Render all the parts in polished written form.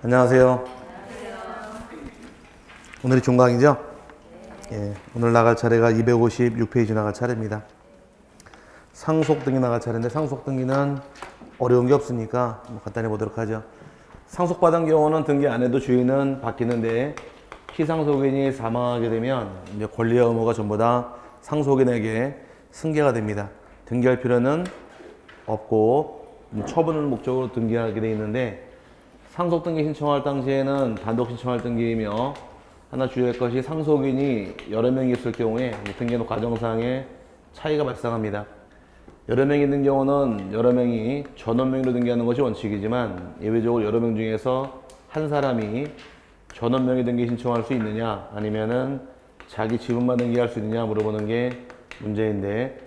안녕하세요. 오늘이 중강이죠? 예, 오늘 나갈 차례가 256페이지 나갈 차례입니다. 상속등기 나갈 차례인데 상속등기는 어려운 게 없으니까 간단히 보도록 하죠. 상속받은 경우는 등기 안 해도 주인은 바뀌는데 피상속인이 사망하게 되면 이제 권리와 의무가 전부 다 상속인에게 승계가 됩니다. 등기할 필요는 없고 처분 목적으로 등기하게 되어 있는데 상속등기 신청할 당시에는 단독 신청할 등기이며 하나 주의할 것이 상속인이 여러 명이 있을 경우에 등기록 과정상의 차이가 발생합니다. 여러 명이 있는 경우는 여러 명이 전원명의로 등기하는 것이 원칙이지만 예외적으로 여러 명 중에서 한 사람이 전원명의 등기 신청할 수 있느냐 아니면은 자기 지분만 등기할 수 있느냐 물어보는 게 문제인데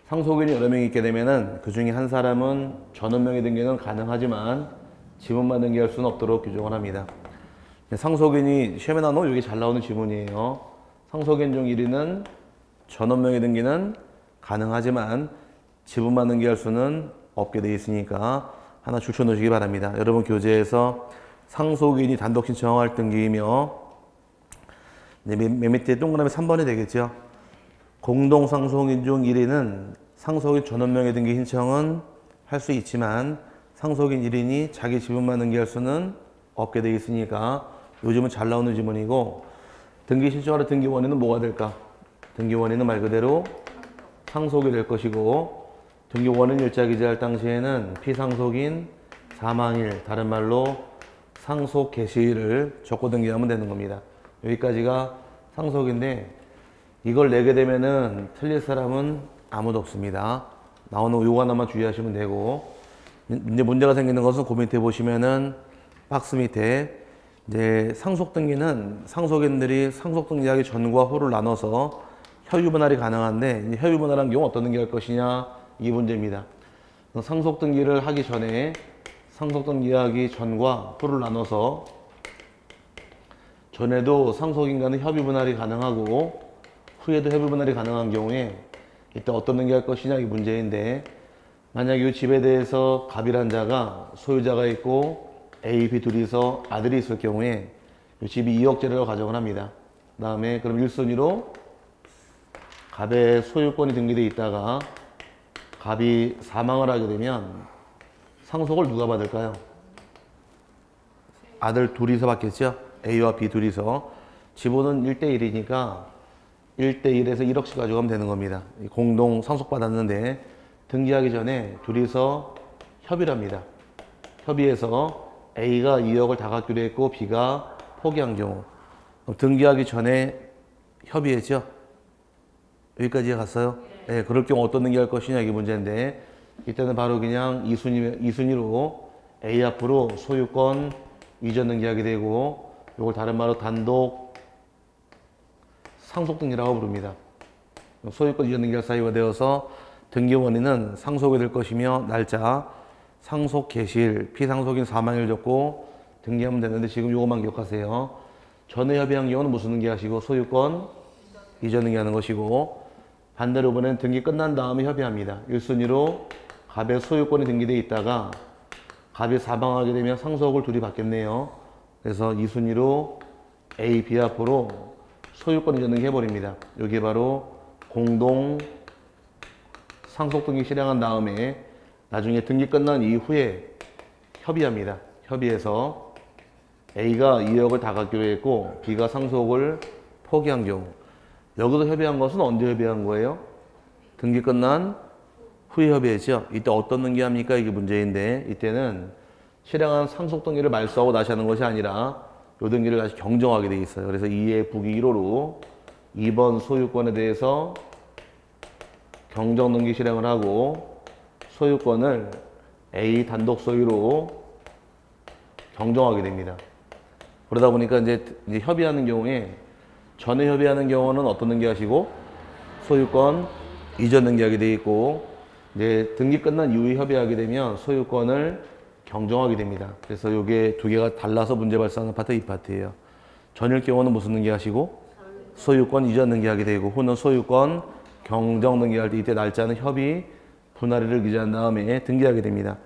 상속인이 여러 명이 있게 되면은 그 중에 한 사람은 전원명의 등기는 가능하지만 지분만 등기할 수는 없도록 규정을 합니다. 상속인이 시험에 나오는 여기 잘 나오는 지문이에요. 상속인 중 1위는 전원명의 등기는 가능하지만 지분만 등기할 수는 없게 되어 있으니까 하나 줄쳐 놓으시기 바랍니다. 여러분 교재에서 상속인이 단독 신청할 등기이며 맨 밑에 동그라미 3번이 되겠죠. 공동상속인 중 1위는 상속인 전원명의 등기 신청은 할 수 있지만 상속인 1인이 자기 지분만 등기할 수는 없게 되어 있으니까 요즘은 잘 나오는 지문이고 등기 신청하러 등기 원인은 뭐가 될까? 등기 원인은 말 그대로 상속이 될 것이고 등기 원인 일자 기재할 당시에는 피상속인 사망일 다른 말로 상속 개시일을 적고 등기하면 되는 겁니다. 여기까지가 상속인데 이걸 내게 되면은 틀릴 사람은 아무도 없습니다. 나오는 요거 하나만 주의하시면 되고 이제 문제가 생기는 것은 그 밑에 보시면은 박스 밑에 이제 상속등기는 상속인들이 상속등기하기 전과 후를 나눠서 협의분할이 가능한데 이제 협의분할한 경우 어떤 등기할 것이냐 이 문제입니다. 상속등기를 하기 전에 상속등기하기 전과 후를 나눠서 전에도 상속인과는 협의분할이 가능하고 후에도 협의분할이 가능한 경우에 이때 어떤 등기할 것이냐 이 문제인데 만약 이 집에 대해서 갑이란 자가 소유자가 있고 A, B 둘이서 아들이 있을 경우에 이 집이 2억짜리라고 가정을 합니다. 그 다음에 그럼 1순위로 갑의 소유권이 등기되어 있다가 갑이 사망을 하게 되면 상속을 누가 받을까요? 아들 둘이서 받겠죠? A와 B 둘이서. 지분은 1대1이니까 1대1에서 1억씩 가져가면 되는 겁니다. 공동 상속받았는데 등기하기 전에 둘이서 협의를 합니다. 협의해서 A가 2억을 다 갖기로 했고 B가 포기한 경우 등기하기 전에 협의했죠? 여기까지 갔어요? 네, 그럴 경우 어떤 등기할 것이냐 이게 문제인데 이때는 바로 그냥 2순위로 A 앞으로 소유권 이전 등기하게 되고 이걸 다른 말로 단독 상속 등기라고 부릅니다. 소유권 이전 등기할 사유가 되어서 등기 원인은 상속이 될 것이며 날짜 상속 개시일 피상속인 사망일 적고 등기하면 되는데 지금 요것만 기억하세요. 전에 협의한 경우는 무슨 등기하시고 소유권 이전 등기하는 것이고 반대로 이번엔 등기 끝난 다음에 협의합니다. 1순위로 갑의 소유권이 등기되어 있다가 갑이 사망하게 되면 상속을 둘이 받겠네요. 그래서 2순위로 A, B 앞으로 소유권 이전 등기 해버립니다. 여기 바로 공동 상속 등기 실행한 다음에 나중에 등기 끝난 이후에 협의합니다. 협의해서 A가 2억을 다 갖기로 했고 B가 상속을 포기한 경우 여기서 협의한 것은 언제 협의한 거예요? 등기 끝난 후에 협의했죠. 이때 어떤 등기합니까? 이게 문제인데 이때는 실행한 상속 등기를 말소하고 다시 하는 것이 아니라 이 등기를 다시 경정하게 돼 있어요. 그래서 2의 부기 1호로 2번 소유권에 대해서 경정 등기 실행을 하고 소유권을 A 단독 소유로 경정하게 됩니다. 그러다 보니까 이제 협의하는 경우에 전에 협의하는 경우는 어떤 등기 하시고 소유권 이전 등기하게 돼 있고 이제 등기 끝난 이후에 협의하게 되면 소유권을 경정하게 됩니다. 그래서 이게 두 개가 달라서 문제 발생하는 파트 이 파트예요. 전일 경우는 무슨 등기 하시고 소유권 이전 등기하게 되고 후는 소유권 경정 등기할 때 이때 날짜는 협의 분할일을 기재한 다음에 등기하게 됩니다.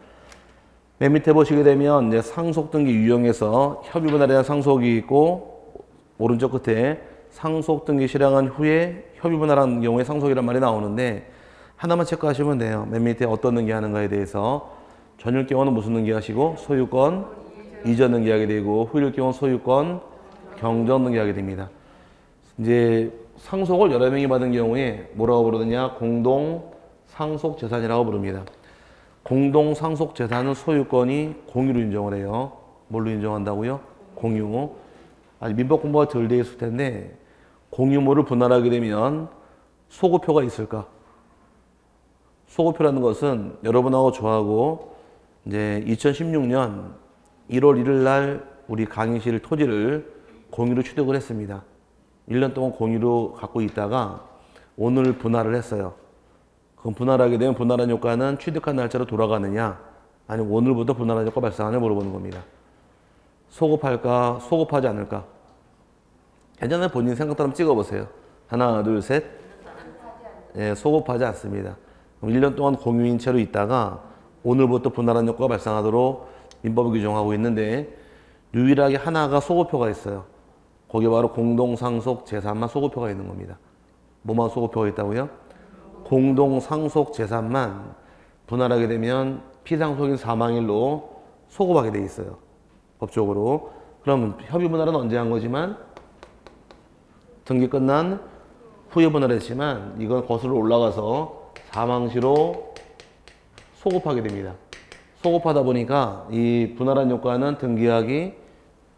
맨 밑에 보시게 되면 이제 상속 등기 유형에서 협의 분할에 대한 상속이 있고 오른쪽 끝에 상속 등기 실행한 후에 협의 분할한 경우에 상속이란 말이 나오는데 하나만 체크하시면 돼요. 맨 밑에 어떤 등기 하는가에 대해서 전일 경우는 무슨 등기 하시고 소유권 이전 등기 하게 되고 후일 경우는 소유권 경정 등기 하게 됩니다. 이제 상속을 여러 명이 받은 경우에 뭐라고 부르느냐? 공동 상속 재산이라고 부릅니다. 공동 상속 재산은 소유권이 공유로 인정을 해요. 뭘로 인정한다고요? 공유. 아직 민법 공부가 덜 돼 있을 텐데 공유물을 분할하게 되면 소급표가 있을까? 소급표라는 것은 여러분하고 저하고 이제 2016년 1월 1일 날 우리 강의실 토지를 공유로 취득을 했습니다. 1년 동안 공유로 갖고 있다가 오늘 분할을 했어요. 그럼 분할하게 되면 분할한 효과는 취득한 날짜로 돌아가느냐 아니면 오늘부터 분할한 효과 발생하느냐 물어보는 겁니다. 소급할까? 소급하지 않을까? 예전에 본인 생각대로 찍어보세요. 하나, 둘, 셋. 예, 소급하지 않습니다. 그럼 1년 동안 공유인 채로 있다가 오늘부터 분할한 효과가 발생하도록 민법이 규정하고 있는데 유일하게 하나가 소급표가 있어요. 거기 바로 공동상속 재산만 소급표가 있는 겁니다. 뭐만 소급표가 있다고요? 공동상속 재산만 분할하게 되면 피상속인 사망일로 소급하게 돼 있어요. 법적으로. 그럼 협의 분할은 언제 한 거지만 등기 끝난 후에 분할했지만 이건 거슬러 올라가서 사망시로 소급하게 됩니다. 소급하다 보니까 이 분할한 효과는 등기하기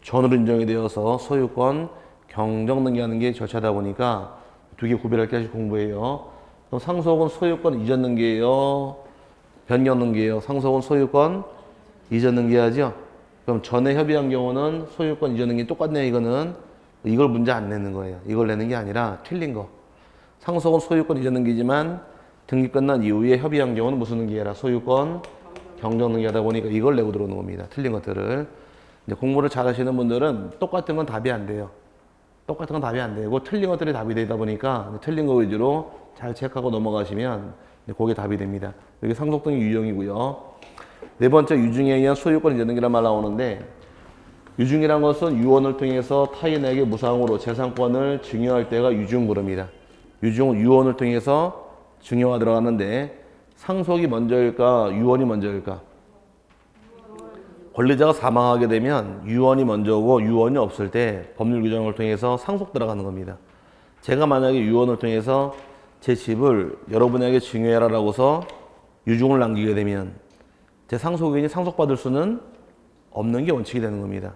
전으로 인정이 되어서 소유권 경정 등기하는 게 절차다 보니까 두 개 구별할 게 아주 공부해요. 그럼 상속은 소유권 이전 등기예요? 변경 등기예요? 상속은 소유권 이전 등기하죠? 그럼 전에 협의한 경우는 소유권 이전 등기 똑같네요. 이걸 문제 안 내는 거예요. 이걸 내는 게 아니라 틀린 거. 상속은 소유권 이전 등기지만 등기 끝난 이후에 협의한 경우는 무슨 등기해라? 소유권 경정 등기하다 보니까 이걸 내고 들어오는 겁니다. 틀린 것들을. 이제 공부를 잘 하시는 분들은 똑같은 건 답이 안 돼요. 똑같은 건 답이 안 되고 틀린 것들이 답이 되다 보니까 틀린 거 위주로 잘 체크하고 넘어가시면 그게 답이 됩니다. 여기 상속 등기 유형이고요. 네 번째 유증에 의한 소유권 이전 등기란 말 나오는데 유증이란 것은 유언을 통해서 타인에게 무상으로 재산권을 증여할 때가 유증 부릅니다. 유증은 유언을 통해서 증여가 들어가는데 상속이 먼저일까 유언이 먼저일까? 권리자가 사망하게 되면 유언이 먼저고 유언이 없을 때 법률 규정을 통해서 상속 들어가는 겁니다. 제가 만약에 유언을 통해서 제 집을 여러분에게 증여해라라고서 유증을 남기게 되면 제 상속인이 상속받을 수는 없는 게 원칙이 되는 겁니다.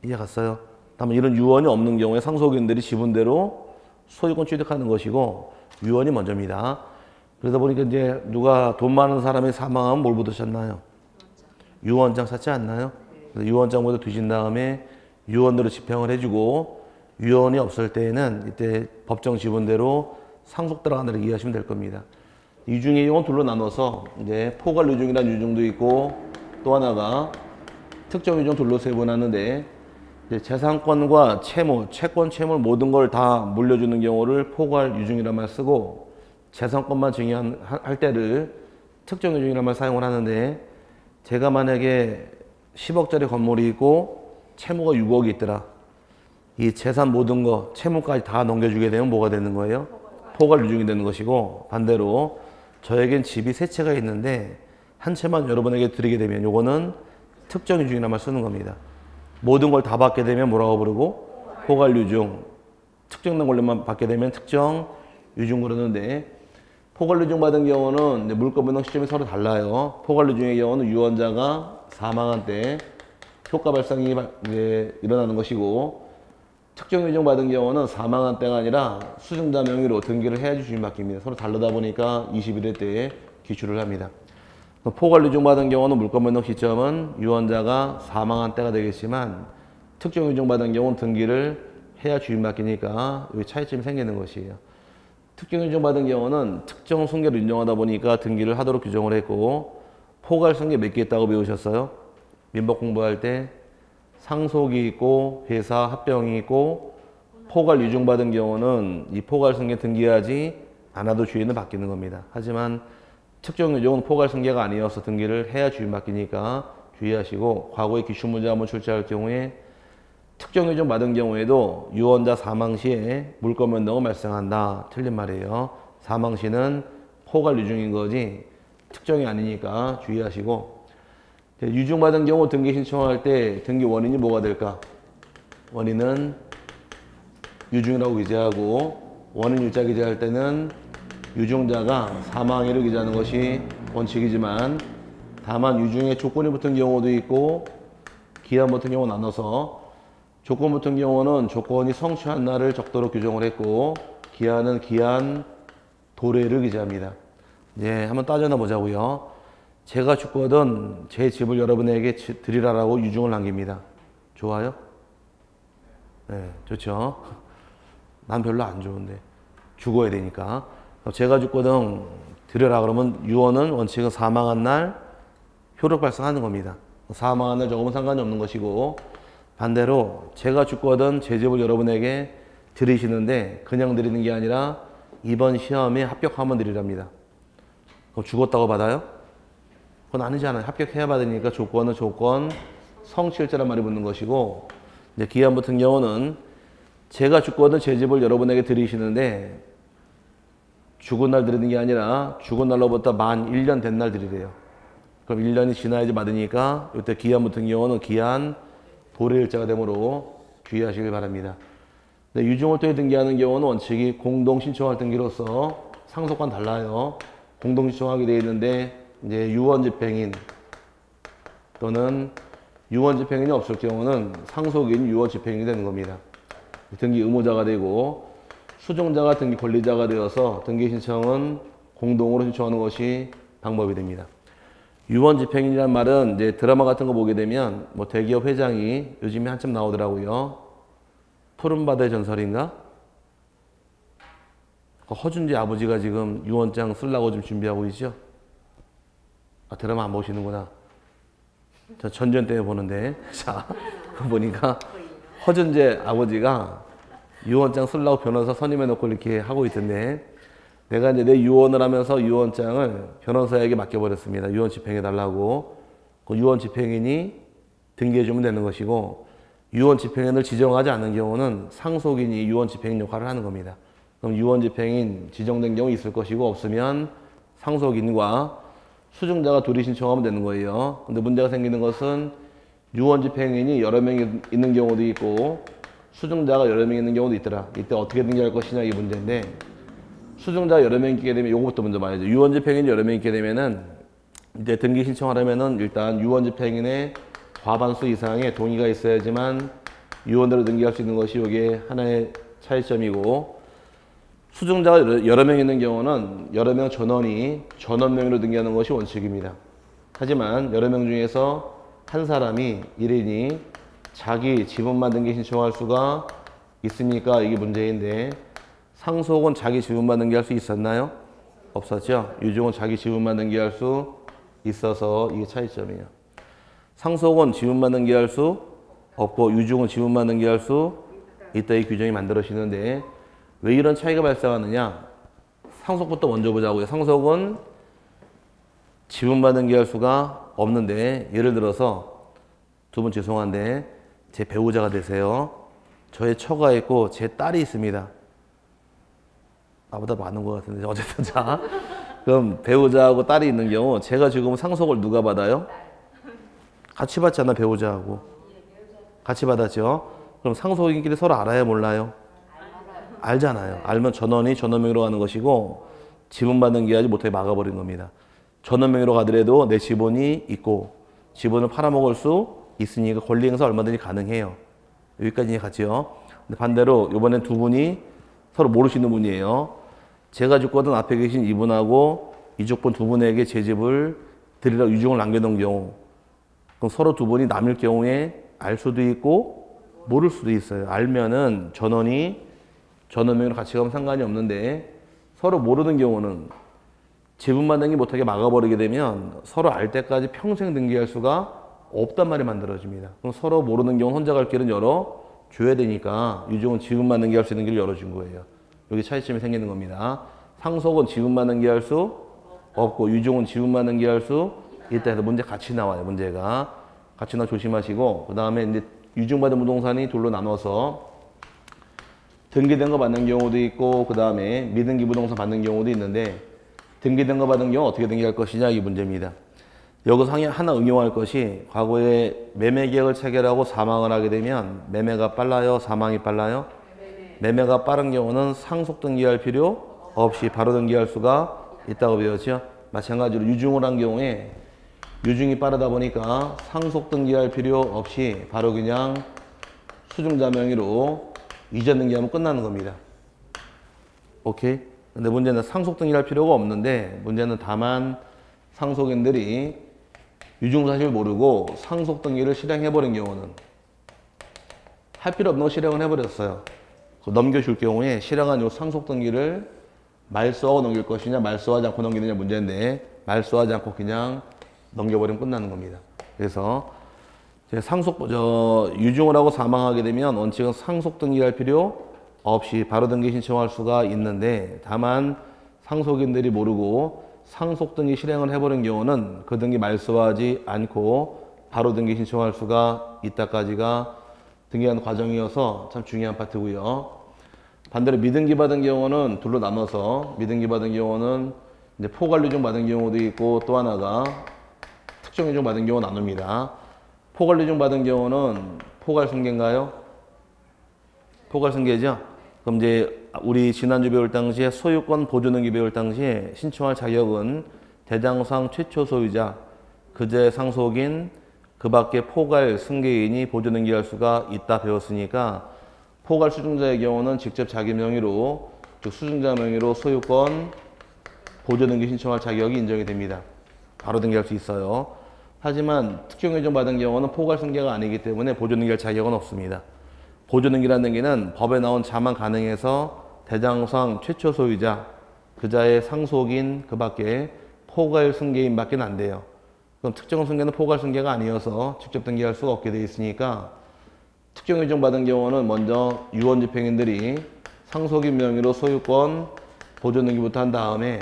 이해 갔어요? 다만 이런 유언이 없는 경우에 상속인들이 지분대로 소유권 취득하는 것이고 유언이 먼저입니다. 그러다 보니까 이제 누가 돈 많은 사람이 사망하면 뭘 묻으셨나요? 유언장 샀지 않나요? 유언장 모두 두신 다음에 유언대로 집행을 해주고 유언이 없을 때에는 이때 법정 지분대로 상속 들어간다고 이해하시면 될 겁니다. 유증의 유형은 둘로 나눠서 이제 포괄 유증이라는 유증도 있고 또 하나가 특정 유증 둘로 세분하는데 재산권과 채무, 채권, 채물 모든 걸 다 물려주는 경우를 포괄 유증이라는 말 쓰고 재산권만 증여할 때를 특정 유증이라는 말 사용을 하는데 제가 만약에 10억짜리 건물이 있고 채무가 6억이 있더라. 이 재산 모든 거 채무까지 다 넘겨주게 되면 뭐가 되는 거예요? 포괄 유증이 되는 것이고 반대로 저에겐 집이 세 채가 있는데 한 채만 여러분에게 드리게 되면 요거는 특정 유증이라는 말 쓰는 겁니다. 모든 걸 다 받게 되면 뭐라고 부르고? 포괄 유증. 특정된 권리만 받게 되면 특정 유증 그러는데 포괄 유증 받은 경우는 물권 변동 시점이 서로 달라요. 포괄 유증의 경우는 유언자가 사망한 때 효과 발생이 일어나는 것이고 특정 유증 받은 경우는 사망한 때가 아니라 수증자 명의로 등기를 해야지 주인 바뀝니다. 서로 다르다 보니까 21회 때에 기출을 합니다. 포괄 유증 받은 경우는 물권 변동 시점은 유언자가 사망한 때가 되겠지만 특정 유증 받은 경우는 등기를 해야 주인 바뀌니까 여기 차이점이 생기는 것이에요. 특정 유증 받은 경우는 특정 승계를 인정하다 보니까 등기를 하도록 규정을 했고 포괄 승계 몇 개 있다고 배우셨어요? 민법 공부할 때 상속이 있고 회사 합병이 있고 포괄 유증 받은 경우는 이 포괄 승계 등기하지 않아도 주인은 바뀌는 겁니다. 하지만 특정 유증은 포괄 승계가 아니어서 등기를 해야 주인 바뀌니까 주의하시고 과거에 기출문제 한번 출제할 경우에 특정 규정 받은 경우에도 유언자 사망 시에 물권 변동은 발생한다. 틀린 말이에요. 사망 시는 포괄 유증인 거지 특정이 아니니까 주의하시고 유증 받은 경우 등기 신청할 때 등기 원인이 뭐가 될까? 원인은 유증이라고 기재하고 원인 유자 기재할 때는 유증자가 사망일을 기재하는 것이 원칙이지만 다만 유증에 조건이 붙은 경우도 있고 기한 붙은 경우 나눠서 조건 붙은 경우는 조건이 성취한 날을 적도록 규정을 했고 기한은 기한 도래를 기재합니다. 이제 한번 따져나 보자고요. 제가 죽거든 제 집을 여러분에게 드리라라고 유증을 남깁니다. 좋아요? 네, 좋죠. 난 별로 안 좋은데 죽어야 되니까. 제가 죽거든 드려라 그러면 유언은 원칙은 사망한 날 효력 발생하는 겁니다. 사망한 날 적으면 상관이 없는 것이고 반대로 제가 죽거든 제 집을 여러분에게 드리시는데 그냥 드리는 게 아니라 이번 시험에 합격하면 드리랍니다. 그럼 죽었다고 받아요? 그건 아니잖아요. 합격해야 받으니까 조건은 조건 성취일자란 말이 붙는 것이고 이제 기한 붙은 경우는 제가 죽거든 제 집을 여러분에게 드리시는데 죽은 날 드리는 게 아니라 죽은 날로부터 만 1년 된 날 드리래요. 그럼 1년이 지나야지 받으니까 이때 기한 붙은 경우는 기한 도래일자가 되므로 주의하시길 바랍니다. 유증월도에 등기하는 경우는 원칙이 공동신청할 등기로서 상속과는 달라요. 공동신청하게 되어 있는데 이제 유언집행인 또는 유언집행인이 없을 경우는 상속인 유언집행인이 되는 겁니다. 등기 의무자가 되고 수종자가 등기 권리자가 되어서 등기 신청은 공동으로 신청하는 것이 방법이 됩니다. 유언집행인이라는 말은 이제 드라마 같은 거 보게 되면 뭐 대기업 회장이 요즘에 한참 나오더라고요. 푸른바다의 전설인가? 허준지 아버지가 지금 유언장 쓰려고 좀 준비하고 있죠? 아, 드라마 안 보시는구나. 저 전전 때문에 보는데. 자, 보니까 허준재 아버지가 유언장 쓰려고 변호사 선임해놓고 이렇게 하고 있던데 내가 이제 내 유언을 하면서 유언장을 변호사에게 맡겨버렸습니다. 유언 집행해달라고. 그 유언 집행인이 등기해주면 되는 것이고 유언 집행인을 지정하지 않는 경우는 상속인이 유언 집행인 역할을 하는 겁니다. 그럼 유언 집행인 지정된 경우 있을 것이고 없으면 상속인과 수증자가 둘이 신청하면 되는 거예요. 근데 문제가 생기는 것은 유언 집행인이 여러 명이 있는 경우도 있고 수증자가 여러 명 있는 경우도 있더라. 이때 어떻게 등기할 것이냐 이 문제인데 수증자가 여러 명 있게 되면 요거부터 먼저 말이죠. 유언 집행인이 여러 명 있게 되면은 이제 등기 신청하려면은 일단 유언 집행인의 과반수 이상의 동의가 있어야지만 유언대로 등기할 수 있는 것이 이게 하나의 차이점이고 수증자가 여러 명 있는 경우는 여러 명 전원이 전원 명의로 등기하는 것이 원칙입니다. 하지만 여러 명 중에서 한 사람이 1인이 자기 지분만 등기 신청할 수가 있으니까 이게 문제인데 상속은 자기 지분만 등기할 수 있었나요? 없었죠. 유증은 자기 지분만 등기할 수 있어서 이게 차이점이에요. 상속은 지분만 등기할 수 없고 유증은 지분만 등기할 수 있다 이 규정이 만들어지는데 왜 이런 차이가 발생하느냐? 상속부터 먼저 보자고요. 상속은 지분만 등기할 수가 없는데 예를 들어서 두 분 죄송한데 제 배우자가 되세요. 저의 처가 있고 제 딸이 있습니다. 나보다 많은 것 같은데 어쨌든 자 그럼 배우자하고 딸이 있는 경우 제가 지금 상속을 누가 받아요? 같이 받잖아. 배우자하고 같이 받았죠. 그럼 상속인끼리 서로 알아요 몰라요? 알잖아요. 알면 전원이 전원 명의로 가는 것이고 지분 받는 게 아직 못하게 막아버린 겁니다. 전원 명의로 가더라도 내 지분이 있고 지분을 팔아먹을 수 있으니까 권리 행사 얼마든지 가능해요. 여기까지 이해갔죠? 근데 반대로 이번엔 두 분이 서로 모르시는 분이에요. 제가 죽거든 앞에 계신 이분하고 이족분 두 분에게 제 집을 드리라고 유증을 남겨놓은 경우 그럼 서로 두 분이 남일 경우에 알 수도 있고 모를 수도 있어요. 알면은 전원이 전원 명의로 같이 가면 상관이 없는데 서로 모르는 경우는 지분만 등기 못하게 막아버리게 되면 서로 알 때까지 평생 등기할 수가 없단 말이 만들어집니다. 그럼 서로 모르는 경우 혼자 갈 길은 열어줘야 되니까 유증은 지분만 등기할 수 있는 길을 열어준 거예요. 여기 차이점이 생기는 겁니다. 상속은 지분만 등기할 수 없고 유증은 지분만 등기할 수 있다 해서 문제 같이 나와요. 문제가. 가치나 조심하시고, 그 다음에 이제 유증받은 부동산이 둘로 나눠서 등기된 거 받는 경우도 있고, 그 다음에 미등기 부동산 받는 경우도 있는데, 등기된 거 받은 경우 어떻게 등기할 것이냐 이 문제입니다. 여기서 하나 응용할 것이, 과거에 매매 계약을 체결하고 사망을 하게 되면 매매가 빨라요, 사망이 빨라요? 매매가 빠른 경우는 상속 등기할 필요 없이 바로 등기할 수가 있다고 배웠죠. 마찬가지로 유증을 한 경우에 유증이 빠르다 보니까 상속 등기할 필요 없이 바로 그냥 수증자 명의로 이전 등기하면 끝나는 겁니다. 오케이? 근데 문제는 상속 등기할 필요가 없는데, 문제는 다만 상속인들이 유증 사실 모르고 상속 등기를 실행해버린 경우는, 할 필요 없는 거 실행을 해버렸어요. 넘겨줄 경우에 실행한 요 상속 등기를 말소하고 넘길 것이냐 말소하지 않고 넘기느냐 문제인데, 말소하지 않고 그냥 넘겨버리면 끝나는 겁니다. 그래서 유증을 하고 사망하게 되면 원칙은 상속 등기할 필요 없이 바로 등기 신청할 수가 있는데, 다만 상속인들이 모르고 상속 등기 실행을 해버린 경우는 그 등기 말소하지 않고 바로 등기 신청할 수가 있다까지가 등기하는 과정이어서 참 중요한 파트고요. 반대로 미등기 받은 경우는 둘로 나눠서, 미등기 받은 경우는 이제 포괄 유증 받은 경우도 있고, 또 하나가 특정 유증 받은 경우 나눕니다. 포괄 유증 받은 경우는 포괄 승계인가요? 포괄 승계죠. 그럼 이제 우리 지난주 배울 당시에 소유권 보존 등기 배울 당시에 신청할 자격은 대장상 최초 소유자, 그제 상속인, 그 밖에 포괄 승계인이 보존 등기할 수가 있다 배웠으니까, 포괄 수증자의 경우는 직접 자기 명의로, 즉 수증자 명의로 소유권 보존 등기 신청할 자격이 인정이 됩니다. 바로 등기할 수 있어요. 하지만 특정 유증 받은 경우는 포괄 승계가 아니기 때문에 보존 등기할 자격은 없습니다. 보존 등기라는 등기는 법에 나온 자만 가능해서 대장상 최초 소유자, 그자의 상속인, 그 밖에 포괄 승계인 밖에 안 돼요. 그럼 특정 승계는 포괄 승계가 아니어서 직접 등기할 수가 없게 되어 있으니까, 특정 유증 받은 경우는 먼저 유언 집행인들이 상속인 명의로 소유권 보존 등기부터 한 다음에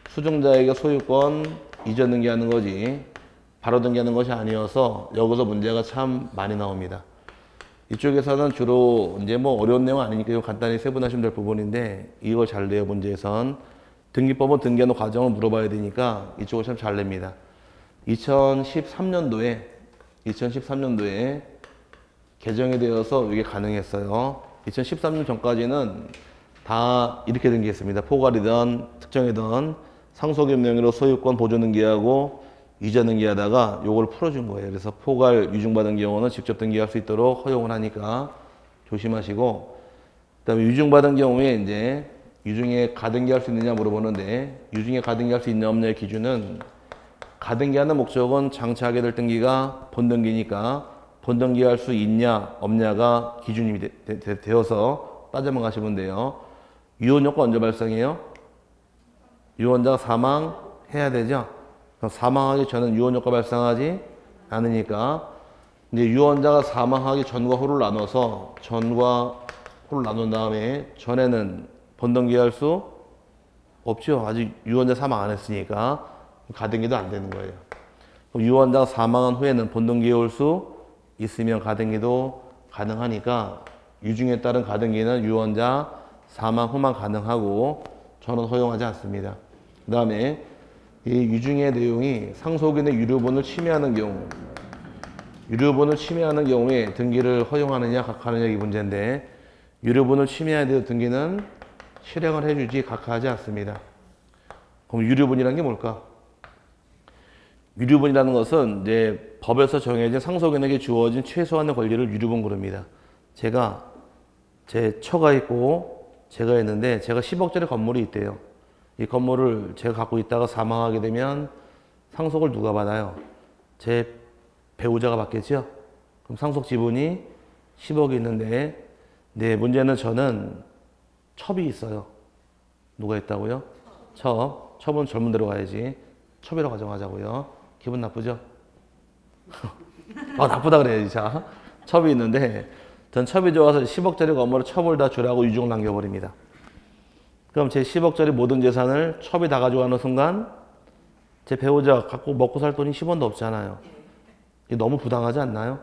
수증자에게 소유권 이전 등기하는 거지 바로 등기하는 것이 아니어서 여기서 문제가 참 많이 나옵니다. 이쪽에서는 주로 이제 뭐 어려운 내용 아니니까 간단히 세분하시면 될 부분인데, 이걸 잘 내요. 문제에선 등기법은 등기하는 과정을 물어봐야 되니까 이쪽을 참 잘 냅니다. 2013년도에 개정이 되어서 이게 가능했어요. 2013년 전까지는 다 이렇게 등기했습니다. 포괄이든 특정이든 상속인 명의로 소유권 보존 등기하고 이전 등기하다가 요걸 풀어준 거예요. 그래서 포괄 유증받은 경우는 직접 등기할 수 있도록 허용을 하니까 조심하시고, 그다음에 유증받은 경우에 이제 유증에 가등기할 수 있느냐 물어보는데, 유증에 가등기할 수 있냐 없냐의 기준은, 가등기하는 목적은 장치하게 될 등기가 본등기니까 본등기할 수 있냐 없냐가 기준이 되어서 따져만 가시면 돼요. 유언효과 언제 발생해요? 유언자가 사망해야 되죠. 그럼 사망하기 전은 유언효과 발생하지 않으니까, 이제 유언자가 사망하기 전과 후를 나눠서 전과 후를 나눈 다음에, 전에는 본등기할 수 없죠. 아직 유언자 사망 안 했으니까 가등기도 안 되는 거예요. 유언자가 사망한 후에는 본등기해 올 수 있으면 가등기도 가능하니까, 유증에 따른 가등기는 유언자 사망 후만 가능하고 저는 허용하지 않습니다. 그 다음에 이 유증의 내용이 상속인의 유류분을 침해하는 경우에 등기를 허용하느냐 각하느냐 이 문제인데, 유류분을 침해해야 될 등기는 실행을 해주지 각하하지 않습니다. 그럼 유류분이라는 게 뭘까? 유류분이라는 것은 이제 법에서 정해진 상속인에게 주어진 최소한의 권리를 유류분 그럽니다. 제가 제 처가 있고 제가 있는데, 제가 10억짜리 건물이 있대요. 이 건물을 제가 갖고 있다가 사망하게 되면 상속을 누가 받아요? 제 배우자가 받겠죠? 그럼 상속 지분이 10억이 있는데, 네, 문제는 저는 첩이 있어요. 누가 있다고요? 첩은 젊은 데로 가야지. 첩이라고 가정하자고요. 기분 나쁘죠? 나쁘다 그래야지. 자, 첩이 있는데, 전 첩이 좋아서 10억짜리 건물을 첩을 다 주라고 유증을 남겨버립니다. 그럼 제 10억짜리 모든 재산을 첩이 다 가져가는 순간 제 배우자가 갖고 먹고 살 돈이 10원도 없잖아요. 이게 너무 부당하지 않나요?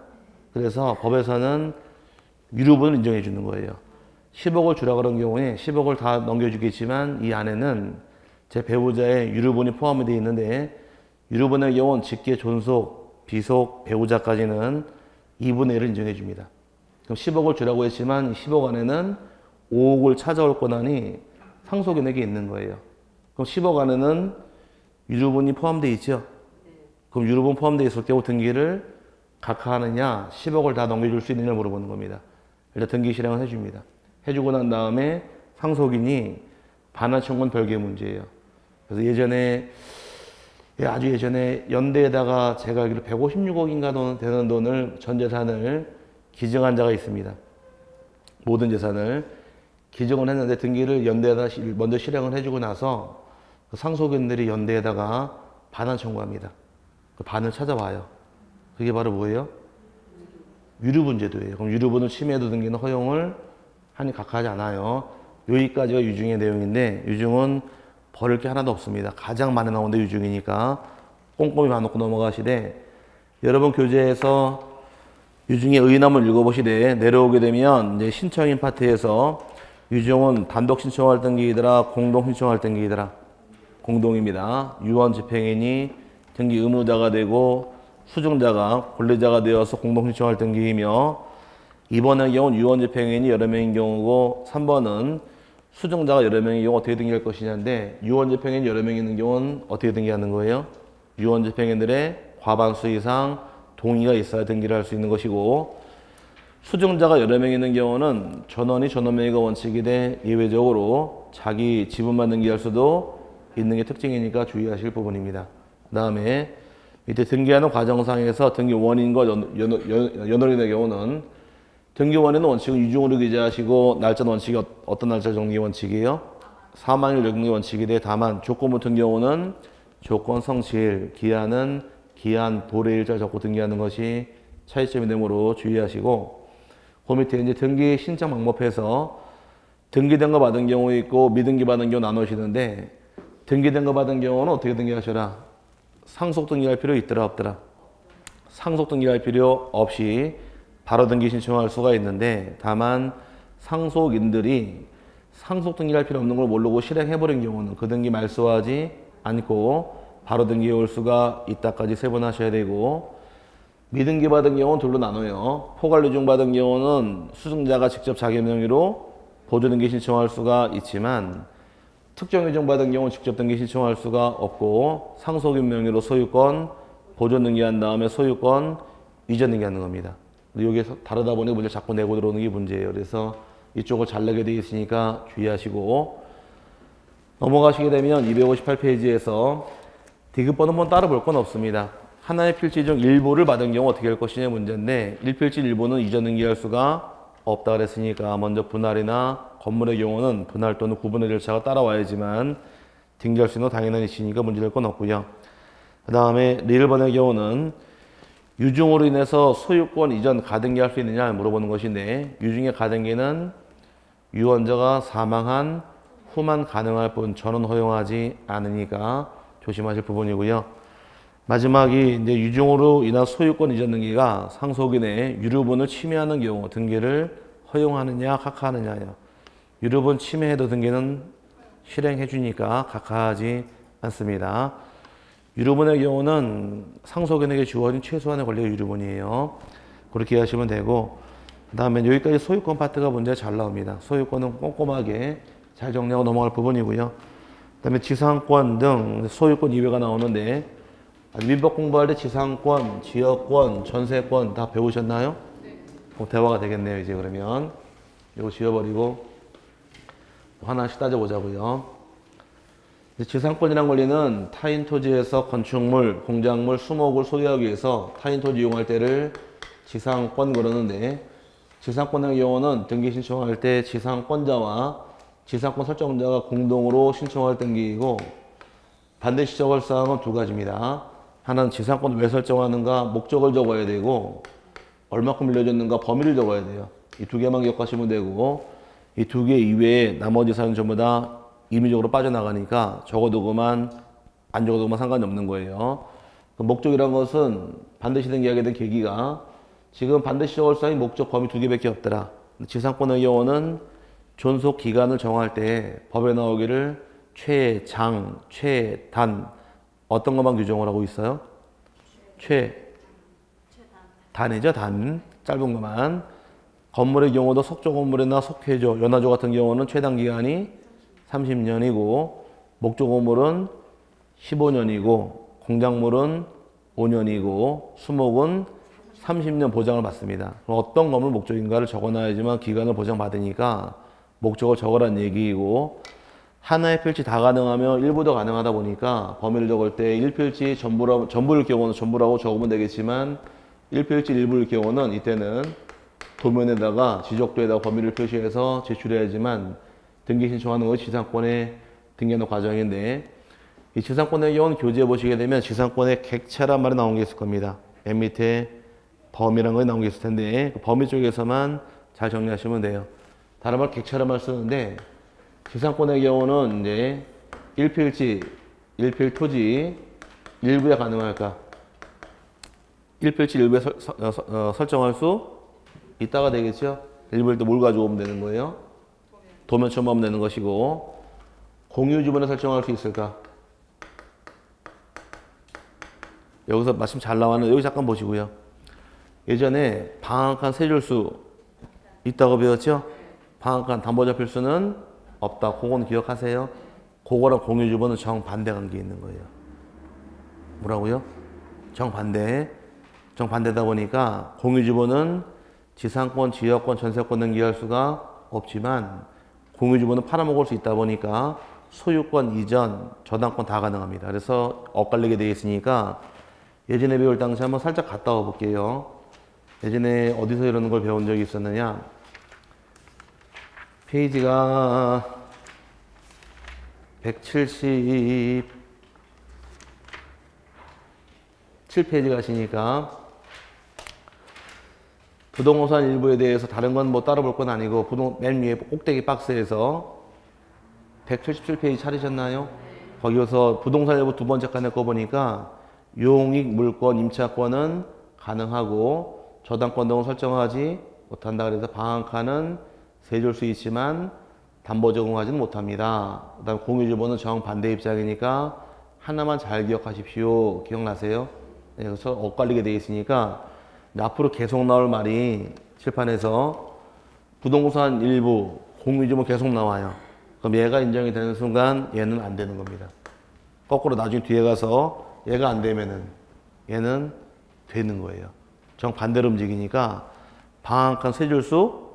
그래서 법에서는 유류분을 인정해 주는 거예요. 10억을 주라 그런 경우에 10억을 다 넘겨주겠지만 이 안에는 제 배우자의 유류분이 포함이 되어 있는데 유류분의 경우는 직계, 존속, 비속, 배우자까지는 2분의 1을 인정해 줍니다. 그럼 10억을 주라고 했지만 10억 안에는 5억을 찾아올 권한이 상속인에게 있는 거예요. 그럼 10억 안에는 유류분이 포함되어 있죠. 그럼 유류분 포함되어 있을 경우 등기를 각하하느냐 10억을 다 넘겨줄 수 있느냐 물어보는 겁니다. 일단 등기 실행을 해줍니다. 해주고 난 다음에 상속인이 반환 청구는 별개의 문제예요. 그래서 아주 예전에 연대에다가 제가 알기로 156억인가 되는 돈을 전 재산을 기증한 자가 있습니다. 모든 재산을 기증을 했는데 등기를 연대에다 먼저 실행을 해주고 나서 그 상속인들이 연대에다가 반환 청구합니다. 그 반을 찾아와요. 그게 바로 뭐예요? 유류분 제도예요. 그럼 유류분을 침해해도 등기는 허용을 하니 각하하지 않아요. 여기까지가 유증의 내용인데 유증은 버릴 게 하나도 없습니다. 가장 많이 나오는데 유증이니까 꼼꼼히 봐놓고 넘어가시되 여러분 교재에서 유증의 의의남을 읽어보시되 내려오게 되면 이제 신청인 파트에서 유증은 단독 신청할 등기이더라 공동 신청할 등기이더라 공동입니다. 유언 집행인이 등기 의무자가 되고 수증자가 권리자가 되어서 공동 신청할 등기이며 2번의 경우는 유언 집행인이 여러 명인 경우고 3번은 수증자가 여러 명인 경우 어떻게 등기할 것이냐인데 유언 집행인이 여러 명 있는 경우는 어떻게 등기하는 거예요? 유언 집행인들의 과반수 이상 동의가 있어야 등기를 할 수 있는 것이고 수증자가 여러 명 있는 경우는 전원이 전원명의가 원칙이 돼 예외적으로 자기 지분만 등기할 수도 있는 게 특징이니까 주의하실 부분입니다. 그 다음에 밑에 등기하는 과정상에서 등기 원인과 연월인의 경우는 등기 원인은 원칙은 유증으로 기재하시고 날짜 원칙이 어떤 날짜 정리 원칙이에요? 사망일 정리 원칙이 돼 다만 조건부 같은 경우는 조건 성실, 기한은 기한 도래일자 적고 등기하는 것이 차이점이 되므로 주의하시고 그 밑에 이제 등기 신청 방법에서 등기된 거 받은 경우 있고 미등기 받은 경우 나누시는데 등기된 거 받은 경우는 어떻게 등기하셔라? 상속 등기할 필요 있더라 없더라? 상속 등기할 필요 없이 바로 등기 신청할 수가 있는데 다만 상속인들이 상속 등기할 필요 없는 걸 모르고 실행해버린 경우는 그 등기 말소하지 않고 바로 등기해 올 수가 있다까지 세분하셔야 되고 미등기 받은 경우는 둘로 나눠요. 포괄유증 받은 경우는 수증자가 직접 자기 명의로 보조등기 신청할 수가 있지만 특정유증 받은 경우는 직접 등기 신청할 수가 없고 상속인 명의로 소유권 보존등기한 다음에 소유권 이전 등기하는 겁니다. 여기에서 다르다 보니 문제를 자꾸 내고 들어오는 게 문제예요. 그래서 이쪽을 잘 내게 되어 있으니까 주의하시고 넘어가시게 되면 258페이지에서 디귿번호 한번 따로 볼 건 없습니다. 하나의 필지 중 일부를 받은 경우 어떻게 할 것이냐 문제인데 1필지 일부는 이전 등기할 수가 없다 그랬으니까 먼저 분할이나 건물의 경우는 분할 또는 구분의 절차가 따라와야지만 등기할 수 있는 당연한 이치니까 문제될 건 없고요. 그 다음에 리을번의 경우는 유증으로 인해서 소유권 이전 가등기할 수 있느냐 물어보는 것인데 유증의 가등기는 유언자가 사망한 후만 가능할 뿐 저는 허용하지 않으니까 조심하실 부분이고요. 마지막이 이제 유증으로 인한 소유권 이전 등기가 상속인의 유류분을 침해하는 경우 등기를 허용하느냐 각하하느냐예요. 유류분 침해해도 등기는 실행해 주니까 각하하지 않습니다. 유류분의 경우는 상속인에게 주어진 최소한의 권리가 유류분이에요. 그렇게 하시면 되고 그 다음에 여기까지 소유권 파트가 문제가 잘 나옵니다. 소유권은 꼼꼼하게 잘 정리하고 넘어갈 부분이고요. 그 다음에 지상권 등 소유권 이외가 나오는데 민법 공부할 때 지상권, 지역권, 전세권 다 배우셨나요? 네. 대화가 되겠네요. 이제 그러면 이거 지워버리고 하나씩 따져보자고요. 지상권이란 권리는 타인 토지에서 건축물, 공작물, 수목을 소유하기 위해서 타인 토지 이용할 때를 지상권 그러는데 지상권의 경우는 등기 신청할 때 지상권자와 지상권 설정자가 공동으로 신청할 등기이고 반드시 적을 사항은 두 가지입니다. 하나는 지상권을 왜 설정하는가 목적을 적어야 되고 얼마큼 빌려줬는가 범위를 적어야 돼요. 이 두 개만 기억하시면 되고 이 두 개 이외에 나머지 사항은 전부 다 임의적으로 빠져나가니까 적어도 그만 안 적어도 그만 상관이 없는 거예요. 그 목적이란 것은 반드시 등기하게 된 계기가 지금 반드시 적을 사항이 목적 범위 두 개밖에 없더라. 지상권의 경우는 존속 기간을 정할 때 법에 나오기를 최장, 최단 어떤 것만 규정을 하고 있어요? 단이죠, 단. 짧은 것만. 건물의 경우도 속조 건물이나 속회조, 연화조 같은 경우는 최단 기간이 30년이고 목조 건물은 15년이고 공작물은 5년이고 수목은 30년 보장을 받습니다. 어떤 건물 목적인가를 적어놔야지만 기간을 보장받으니까 목적을 적으라는 얘기이고 하나의 필지 다 가능하면 일부도 가능하다 보니까 범위를 적을 때 1필지 전부일 경우는 전부라고 적으면 되겠지만 1필지 일부일 경우는 이때는 도면에다가 지적도에다가 범위를 표시해서 제출해야지만 등기 신청하는 것이 지상권의 등기하는 과정인데 이 지상권의 경우는 교재에 보시게 되면 지상권의 객체란 말이 나온 게 있을 겁니다. 맨 밑에 범위라는 거 나온 게 있을 텐데 그 범위 쪽에서만 잘 정리하시면 돼요. 다른 말 객체란 말 쓰는데 지상권의 경우는 이제 1필지, 1필토지 일부에 가능할까? 1필지 일부에 설정할 수 있다가 되겠죠? 일부일 때 뭘 가져오면 되는 거예요? 도면 첨부하면 되는 것이고 공유 지분에 설정할 수 있을까? 여기서 말씀 잘 나왔는데 여기 잠깐 보시고요. 예전에 방한칸 세 줄수 있다고 배웠죠? 방한칸 담보자 필수는 없다. 그거는 기억하세요. 그거랑 공유 지분은 정반대 관계에 있는 거예요. 뭐라고요? 정반대다 보니까 공유 지분은 지상권, 지역권, 전세권 등기할 수가 없지만 공유 지분은 팔아먹을 수 있다 보니까 소유권 이전, 저당권 다 가능합니다. 그래서 엇갈리게 되어 있으니까 예전에 배울 당시 한번 살짝 갔다 와 볼게요. 예전에 어디서 이러는 걸 배운 적이 있었느냐? 페이지가 177페이지 가시니까 부동산 일부에 대해서 다른 건 뭐 따로 볼 건 아니고 맨 위에 꼭대기 박스에서 177페이지 찾으셨나요? 거기서 부동산 일부 두 번째 칸에 거 보니까 용익 물권 임차권은 가능하고 저당권 등을 설정하지 못한다. 그래서 방한칸은 세 줄 수 있지만 담보 적용하지는 못합니다. 그 다음 공유주번은 정반대 입장이니까 하나만 잘 기억하십시오. 기억나세요? 네, 그래서 엇갈리게 되어 있으니까 앞으로 계속 나올 말이 칠판에서 부동산 일부 공유주번 계속 나와요. 그럼 얘가 인정이 되는 순간 얘는 안 되는 겁니다. 거꾸로 나중에 뒤에 가서 얘가 안 되면은 얘는 되는 거예요. 정반대로 움직이니까 방한칸 세 줄 수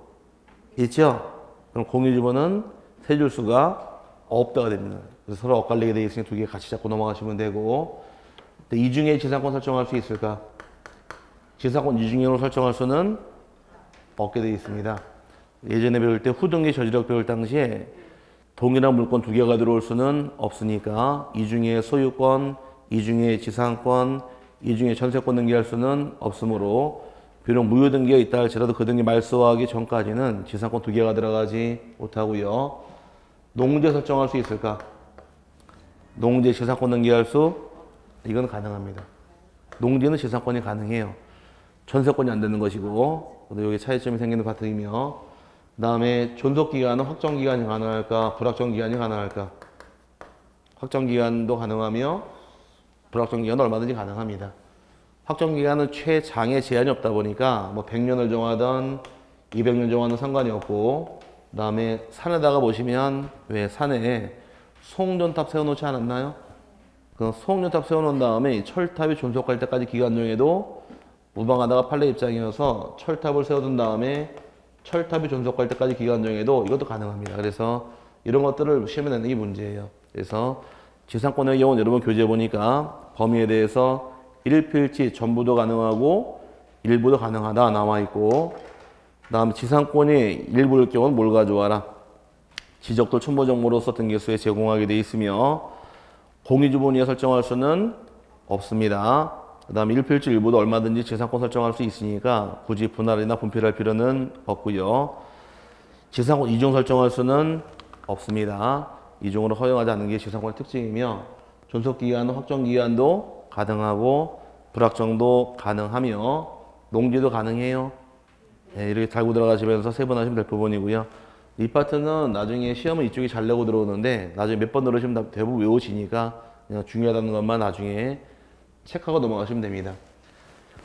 있죠? 그럼 공유주번은 세 줄 수가 없다가 됩니다. 그래서 서로 엇갈리게 되어 있으니 두 개 같이 잡고 넘어가시면 되고 이 중에 지상권 설정할 수 있을까? 지상권 이 중에로 설정할 수는 없게 되어 있습니다. 예전에 배울 때 후등기 저지력 배울 당시에 동일한 물건 두 개가 들어올 수는 없으니까 이 중에 소유권, 이 중에 지상권, 이 중에 전세권 등기할 수는 없으므로 비록 무효 등기가 있다 할지라도 그 등기 말소하기 전까지는 지상권 두 개가 들어가지 못하고요. 농지 설정할 수 있을까? 농지 지상권 등기할 수? 이건 가능합니다. 농지는 지상권이 가능해요. 전세권이 안 되는 것이고 여기 차이점이 생기는 파트이며 그 다음에 존속기간은 확정기간이 가능할까? 불확정기간이 가능할까? 확정기간도 가능하며 불확정기간도 얼마든지 가능합니다. 확정기간은 최장에 제한이 없다 보니까 뭐 100년을 정하든 200년 정하는 상관이 없고 그 다음에 산에다가 보시면 왜 산에 소홍전탑 세워놓지 않았나요? 그 소홍전탑 세워놓은 다음에 철탑이 존속할 때까지 기간 중에도 무방하다가 판례 입장이어서 철탑을 세워둔 다음에 철탑이 존속할 때까지 기간 중에도 이것도 가능합니다. 그래서 이런 것들을 시험에 내는 게 문제예요. 그래서 지상권의 경우는 여러분 교재 보니까 범위에 대해서 1필지 전부도 가능하고 일부도 가능하다 나와 있고 그 다음에 지상권이 일부일 경우는 뭘 가져와라? 지적도 첨부정보로서 등기소에 제공하게 돼 있으며 공유주번위에 설정할 수는 없습니다. 그 다음에 1필지 일부도 얼마든지 지상권 설정할 수 있으니까 굳이 분할이나 분필할 필요는 없고요. 지상권 이중 설정할 수는 없습니다. 이중으로 허용하지 않는 게 지상권의 특징이며 존속기간, 확정기간도 가능하고 불확정도 가능하며 농지도 가능해요. 네, 이렇게 달고 들어가시면서 세분하시면 될 부분이고요. 이 파트는 나중에 시험은 이쪽이 잘 내고 들어오는데 나중에 몇 번 들으시면 대부분 외우시니까 그냥 중요하다는 것만 나중에 체크하고 넘어가시면 됩니다.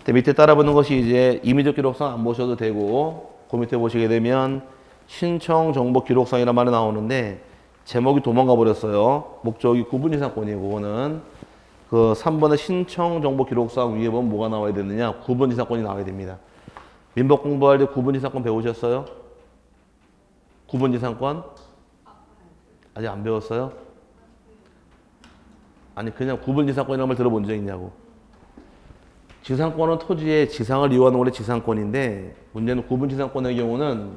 밑에 따라붙는 것이 이제 임의적 기록상 안 보셔도 되고 그 밑에 보시게 되면 신청 정보 기록상이란 말이 나오는데 제목이 도망가 버렸어요. 목적이 구분지상권이에요. 그거는 그 3번의 신청 정보 기록상 위에 보면 뭐가 나와야 되느냐? 구분지상권이 나와야 됩니다. 민법 공부할 때 구분지상권 배우셨어요? 구분지상권? 아직 안 배웠어요? 아니 그냥 구분지상권이라는 말 들어본 적 있냐고. 지상권은 토지의 지상을 이용하는 원래 지상권인데 문제는 구분지상권의 경우는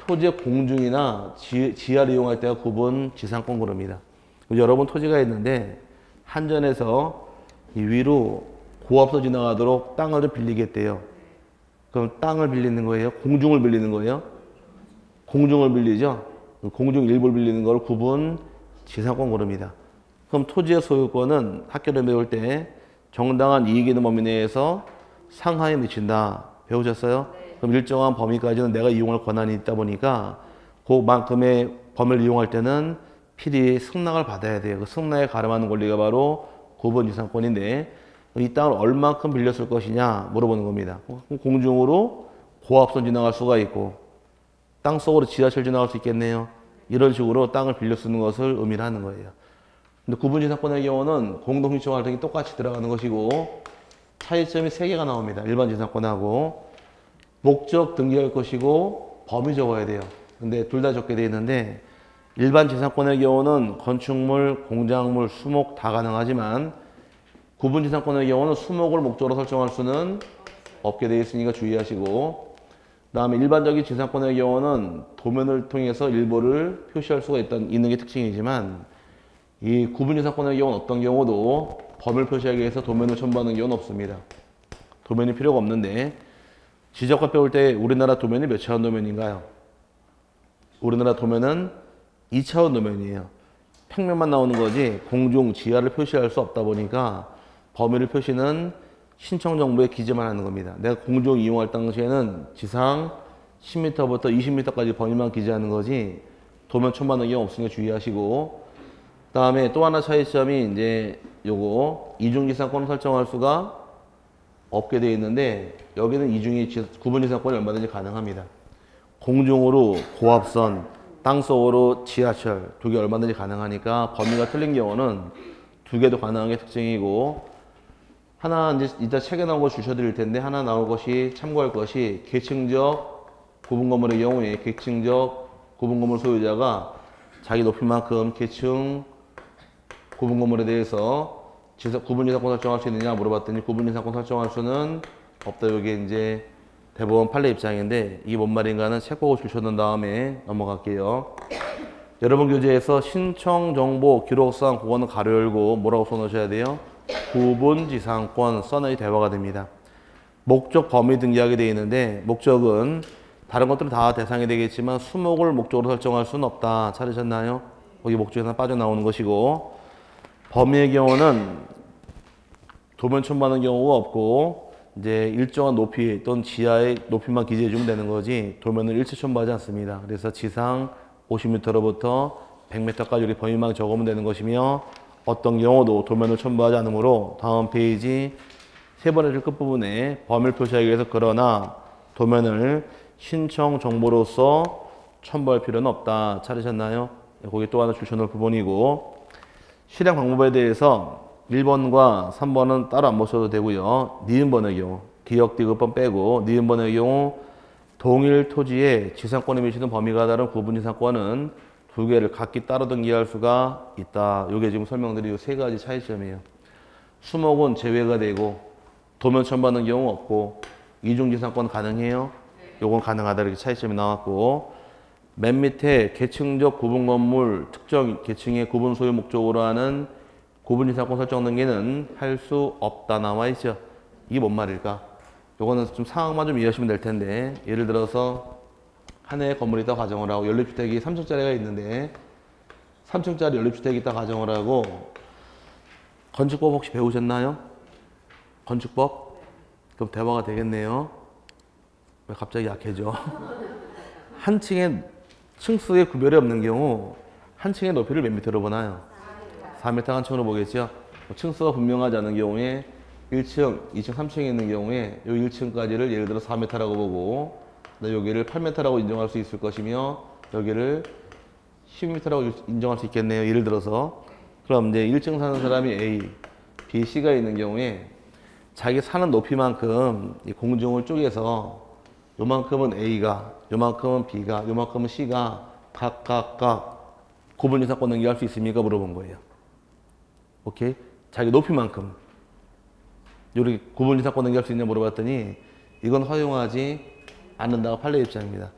토지의 공중이나 지하를 이용할 때가 구분지상권 그럽니다. 여러분 토지가 있는데 한전에서 이 위로 고압선 지나가도록 땅을 좀 빌리겠대요. 그럼 땅을 빌리는 거예요? 공중을 빌리는 거예요? 공중을 빌리죠? 공중 일부를 빌리는 걸 구분지상권 그럽니다. 그럼 토지의 소유권은 학교를 배울 때 정당한 이익이 있는 범위 내에서 상하에 미친다. 배우셨어요? 그럼 일정한 범위까지는 내가 이용할 권한이 있다 보니까 그만큼의 범위를 이용할 때는 필히 승낙을 받아야 돼요. 그 승낙에 가름하는 권리가 바로 구분지상권인데 이 땅을 얼만큼 빌렸을 것이냐 물어보는 겁니다. 공중으로 고압선 지나갈 수가 있고 땅속으로 지하철 지나갈 수 있겠네요. 이런 식으로 땅을 빌려 쓰는 것을 의미를 하는 거예요. 근데 구분지상권의 경우는 공동신청 활동이 똑같이 들어가는 것이고 차이점이 3개가 나옵니다. 일반 지상권하고 목적 등기할 것이고 범위 적어야 돼요. 근데 둘 다 적게 되어 있는데 일반 지상권의 경우는 건축물, 공작물, 수목 다 가능하지만 구분지상권의 경우는 수목을 목적으로 설정할 수는 없게 되어 있으니까 주의하시고 그다음에 일반적인 지상권의 경우는 도면을 통해서 일부를 표시할 수가 있는 게 특징이지만 이 구분지상권의 경우는 어떤 경우도 범위를 표시하기 위해서 도면을 첨부하는 경우는 없습니다. 도면이 필요가 없는데 지적과 배울 때 우리나라 도면이 몇 차원 도면인가요? 우리나라 도면은 2차원 도면이에요. 평면만 나오는 거지 공중, 지하를 표시할 수 없다 보니까 범위를 표시는 신청 정보에 기재만 하는 겁니다. 내가 공중 이용할 당시에는 지상 10m부터 20m까지 범위만 기재하는 거지 도면 첨부하는 경우 없으니까 주의하시고 그 다음에 또 하나 차이점이 이제 요거 이중지상권을 설정할 수가 없게 되어 있는데 여기는 구분지상권이 얼마든지 가능합니다. 공중으로 고압선, 땅속으로 지하철 2개 얼마든지 가능하니까 범위가 틀린 경우는 2개도 가능한 게 특징이고 하나 이제 이따 책에 나온 거 주셔드릴 텐데 하나 나올 것이 참고할 것이 계층적 구분건물의 경우에 계층적 구분건물 소유자가 자기 높이만큼 계층 구분건물에 대해서 구분지상권 설정할 수 있느냐 물어봤더니 구분지상권 설정할 수는 없다. 이게 이제 대법원 판례 입장인데 이게 뭔 말인가는 책 보고 주셔놓은 다음에 넘어갈게요. 여러분 교재에서 신청 정보 기록상 그거는 가로 열고 뭐라고 써놓으셔야 돼요? 구분지상권 써놔야 대화가 됩니다. 목적 범위 등기하게 되어 있는데 목적은 다른 것들은 다 대상이 되겠지만 수목을 목적으로 설정할 수는 없다. 찾으셨나요? 거기 목적에서 빠져나오는 것이고 범위의 경우는 도면 첨부하는 경우가 없고 이제 일정한 높이 또는 지하의 높이만 기재해 주면 되는 거지 도면을 일체 첨부하지 않습니다. 그래서 지상 50m로부터 100m까지 우리 범위만 적으면 되는 것이며 어떤 경우도 도면을 첨부하지 않으므로 다음 페이지 3번의 줄 끝부분에 범위를 표시하기 위해서 그러나 도면을 신청 정보로서 첨부할 필요는 없다. 찾으셨나요? 거기 또 하나 주셔놓을 부분이고 실행 방법에 대해서 1번과 3번은 따로 안 보셔도 되고요. 니은번의 경우 기역, 디귿번 빼고 니은번의 경우 동일 토지에 지상권에 미치는 범위가 다른 구분지상권은 2개를 각기 따로 등기할 수가 있다. 이게 지금 설명드린 이 3가지 차이점이에요. 수목은 제외가 되고 도면 첨부하는 경우 없고 이중지상권 가능해요? 요건 가능하다. 이렇게 차이점이 나왔고 맨 밑에 계층적 구분건물 특정 계층의 구분 소유 목적으로 하는 구분지상권 설정 등기는 할 수 없다 나와 있죠. 이게 뭔 말일까? 요거는 좀 상황만 좀 이해하시면 될 텐데 예를 들어서 한 해에 건물이 있다 가정을 하고 연립주택이 3층짜리가 있는데 3층짜리 연립주택이 있다 가정을 하고 건축법 혹시 배우셨나요? 건축법? 그럼 대화가 되겠네요. 왜 갑자기 약해져? 한 층에 층수의 구별이 없는 경우 한 층의 높이를 몇 미터로 보나요? 4m 한 층으로 보겠죠? 층수가 분명하지 않은 경우에 1층, 2층, 3층에 있는 경우에 이 1층까지를 예를 들어 4m라고 보고 여기를 8m라고 인정할 수 있을 것이며 여기를 10m라고 인정할 수 있겠네요. 예를 들어서 그럼 이제 1층 사는 사람이 A, B, C가 있는 경우에 자기 사는 높이만큼 이 공중을 쪼개서 요만큼은 A가, 요만큼은 B가, 요만큼은 C가 각각 구분 이상권 넘기할 수 있습니까? 물어본 거예요. 오케이? 자기 높이만큼 요렇게 구분 이상권 넘기할 수 있냐 물어봤더니 이건 허용하지 않는다가 판례 입장입니다.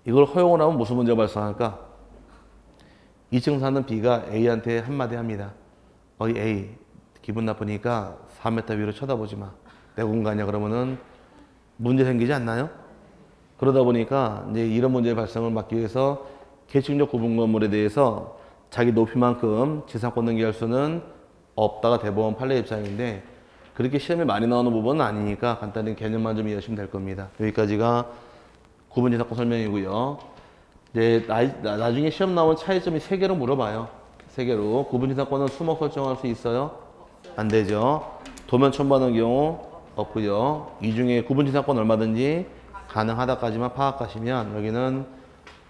이걸 허용을 하면 무슨 문제가 발생할까? 2층 사는 B가 A한테 한마디 합니다. 어이 A, 기분 나쁘니까 4m 위로 쳐다보지 마. 내 공간이야. 그러면은 문제 생기지 않나요? 그러다 보니까 이제 이런 문제의 발생을 막기 위해서 계층적 구분 건물에 대해서 자기 높이만큼 지상권 넘기할 수는 없다가 대법원 판례 입장인데 그렇게 시험에 많이 나오는 부분은 아니니까 간단히 개념만 좀 이해하시면 될 겁니다. 여기까지가 구분 지상권 설명이고요. 이제 나중에 시험 나오면 차이점이 3개로 물어봐요. 3개로. 구분 지상권은 수목 설정할 수 있어요? 안 되죠. 도면 첨부하는 경우 없고요. 이 중에 구분 지상권 얼마든지 가능하다까지만 파악하시면 여기는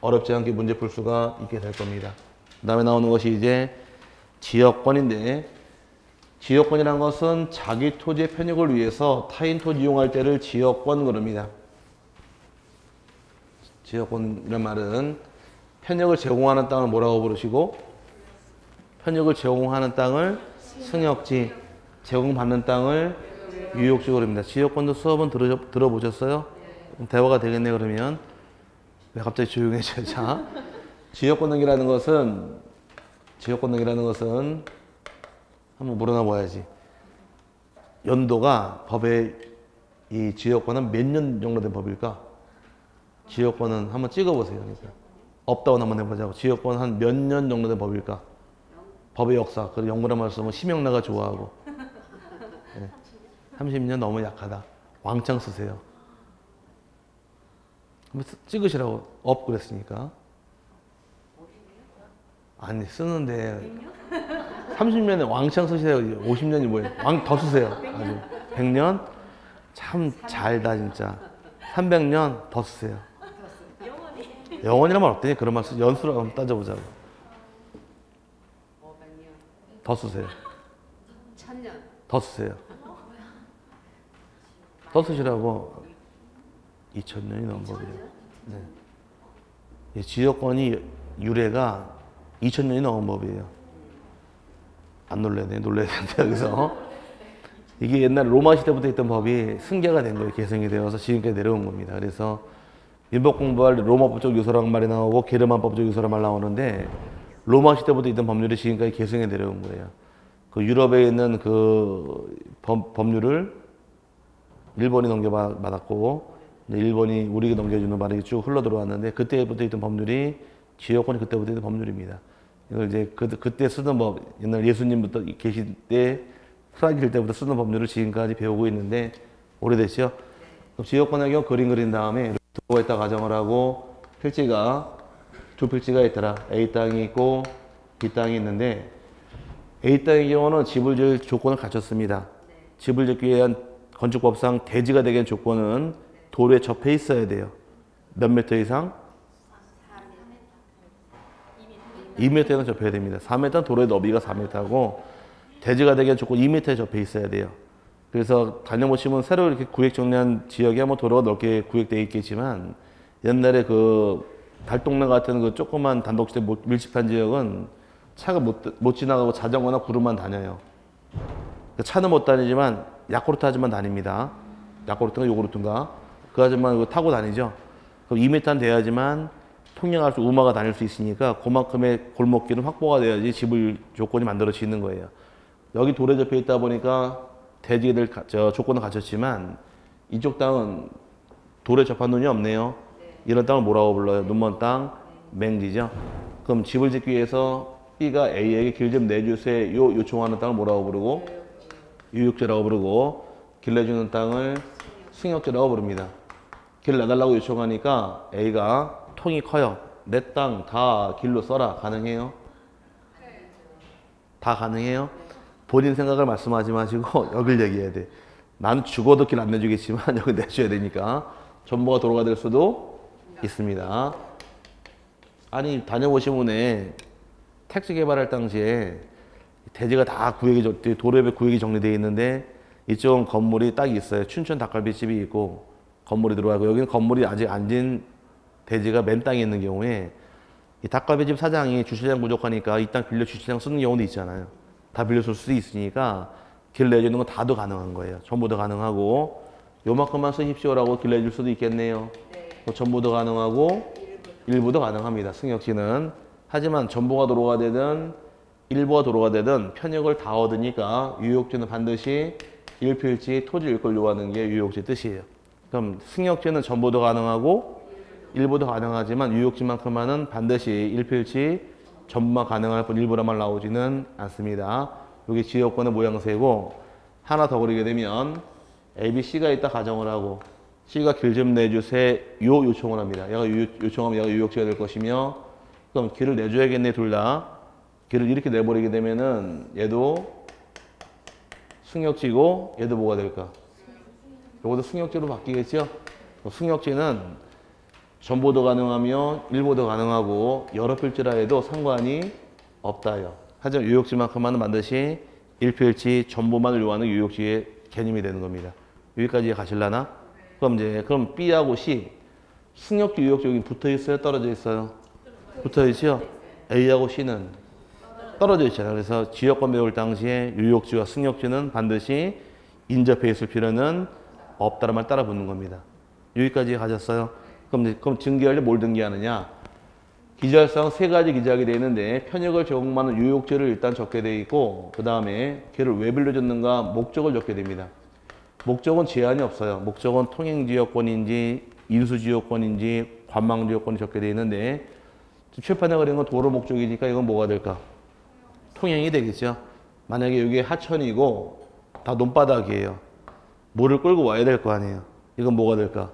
어렵지 않게 문제 풀 수가 있게 될 겁니다. 그 다음에 나오는 것이 이제 지역권인데 지역권이란 것은 자기 토지의 편익을 위해서 타인 토지 이용할 때를 지역권 그럽니다. 지역권이란 말은 편익을 제공하는 땅을 뭐라고 부르시고 편익을 제공하는 땅을 승역지, 제공받는 땅을 유역지 그럽니다. 지역권도 수업은 들어보셨어요? 대화가 되겠네 그러면. 왜 갑자기 조용해져요? 자, 지역권 등기라는 것은 한번 물어나 봐야지. 연도가 법에 이 지역권은 몇 년 정도 된 법일까? 지역권은 한번 찍어보세요. 그러니까. 업다운 한번 해보자고. 지역권 한 몇 년 정도 된 법일까? 법의 역사. 그리고 연구란 말 쓰면 심영래가 좋아하고. 네. 30년 너무 약하다. 왕창 쓰세요. 한번 찍으시라고. 업 그랬으니까. 아니 쓰는데 30년에 왕창 쓰세요. 50년이 뭐예요? 왕 더 쓰세요. 아주 100년 참 잘다 진짜. 300년 더 쓰세요. 영원이란 말 없더니 그런 말 쓰. 연수로 한번 따져보자고. 더 쓰세요. 1000년. 더 쓰세요. 더 쓰시라고. 2000년이 넘은 법이에요. 네. 지역권이 유래가 2000년이 넘은 법이에요. 안 놀래야 돼. 놀래야 되는데 여기서. 이게 옛날 로마 시대부터 있던 법이 승계가 된 거예요. 개성이 되어서 지금까지 내려온 겁니다. 그래서 민법 공부할 로마법적 유서란 말이 나오고 게르만법적 유서란 말 나오는데 로마 시대부터 있던 법률이 지금까지 개성에 내려온 거예요. 그 유럽에 있는 그 법률을 일본이 넘겨받았고 일본이 우리에게 넘겨주는 말이 쭉 흘러 들어왔는데 그때부터 있던 법률이 지역권이 그때부터 있던 법률입니다. 이걸 이제 그때 쓰던 법, 옛날 예수님부터 계실 때 살아계실 때부터 쓰던 법률을 지금까지 배우고 있는데 오래됐죠? 그럼 지역권의 경우 그림 그린 다음에 도가 있다 가정을 하고 필지가 두 필지가 있더라. A 땅이 있고 B 땅이 있는데 A 땅의 경우는 집을 지을 조건을 갖췄습니다. 집을 짓기 위한 건축법상 대지가 되게 조건은 도로에 접해 있어야 돼요. 몇 미터 이상? 2m는 접해야 됩니다. 4m는 도로의 너비가 4m고 대지가 되게 조건 2m에 접해 있어야 돼요. 그래서 다녀보시면 새로 이렇게 구획 정리한 지역에 뭐 도로가 넓게 구획되어 있겠지만 옛날에 그 달동네 같은 그 조그만 단독주택 밀집한 지역은 차가 못 지나가고 자전거나 구름만 다녀요. 차는 못 다니지만 야쿠르트 아줌마 다닙니다. 야쿠르트인가 요구르트인가 그 아줌마 이거 타고 다니죠. 그럼 2m는 돼야지만 통행할 수 우마가 다닐 수 있으니까 그만큼의 골목길은 확보가 돼야지 집을 조건이 만들어지는 거예요. 여기 돌에 접해 있다 보니까 대지들 조건은 갖췄지만 이쪽 땅은 돌에 접한 눈이 없네요. 이런 땅을 뭐라고 불러요? 눈먼 땅, 맹지죠. 그럼 집을 짓기 위해서 B가 A에게 길 좀 내주세요 요청하는 땅을 뭐라고 부르고? 유역지라고 부르고, 길 내주는 땅을 승역지라고 부릅니다. 길 내달라고 요청하니까 A가 통이 커요. 내 땅 다 길로 써라. 가능해요? 다 가능해요? 본인 생각을 말씀하지 마시고 여길 얘기해야 돼. 난 죽어도 길 안 내주겠지만 여기 내줘야 되니까 전부가 도로가 될 수도 있습니다. 아니 다녀보시면 택지 개발할 당시에 대지가 다 구역이 도로협의 구역이 정리되어 있는데 이쪽은 건물이 딱 있어요. 춘천 닭갈비집이 있고 건물이 들어가고 여기는 건물이 아직 안 진 대지가 맨 땅에 있는 경우에 이 닭갈비집 사장이 주차장 부족하니까 이 땅 빌려 주차장 쓰는 경우도 있잖아요. 다 빌려줄 수 있으니까 길 내주는 건 다도 가능한 거예요. 전부 다 가능하고 요만큼만 쓰십시오라고 길 내줄 수도 있겠네요. 네. 전부도 가능하고 일부도 가능합니다. 승역지는. 하지만 전부가 도로가 되든 일부가 도로가 되든 편역을 다 얻으니까 유역지는 반드시 일필지 토지 일걸 요하는 게 유역지 뜻이에요. 그럼 승역지는 전부도 가능하고 일부도 가능하지만 유역지만큼만은 반드시 일필지 전부만 가능할 뿐 일부란 말 나오지는 않습니다. 여기 지역권의 모양새고 하나 더 그리게 되면 A, B, C가 있다 가정을 하고 C가 길 좀 내주세요 요청을 합니다. 얘가 요청하면 얘가 유역지가 될 것이며 그럼 길을 내줘야겠네 둘 다. 길을 이렇게 내버리게 되면은 얘도 승역지고 얘도 뭐가 될까? 요것도 승역지로 바뀌겠죠? 승역지는 전보도 가능하며 일보도 가능하고 여러 필지라 해도 상관이 없다요. 하지만 유역지만큼만은 반드시 일필지 전부만을 요하는 유역지의 개념이 되는 겁니다. 여기까지 가실라나? 그럼 B하고 C 승역지 유역지 여기 붙어 있어요? 떨어져 있어요? 붙어 있죠? A하고 C는 떨어져 있잖아요. 그래서 지역권 배울 당시에 유역지와 승역지는 반드시 인접해 있을 필요는 없다는 말 따라 붙는 겁니다. 여기까지 가셨어요? 그럼 증기할래 뭘 등기하느냐? 기재할사항 세 가지 기재하게 되어 있는데 편역을 제공하는 유역지를 일단 적게 되어 있고 그 다음에 걔를 왜 빌려줬는가 목적을 적게 됩니다. 목적은 제한이 없어요. 목적은 통행지역권인지 인수지역권인지 관망지역권이 적게 되어 있는데 출판에 그린 건 도로 목적이니까 이건 뭐가 될까? 통행이 되겠죠. 만약에 여기 하천이고 다 논바닥이에요. 물을 끌고 와야 될 거 아니에요. 이건 뭐가 될까?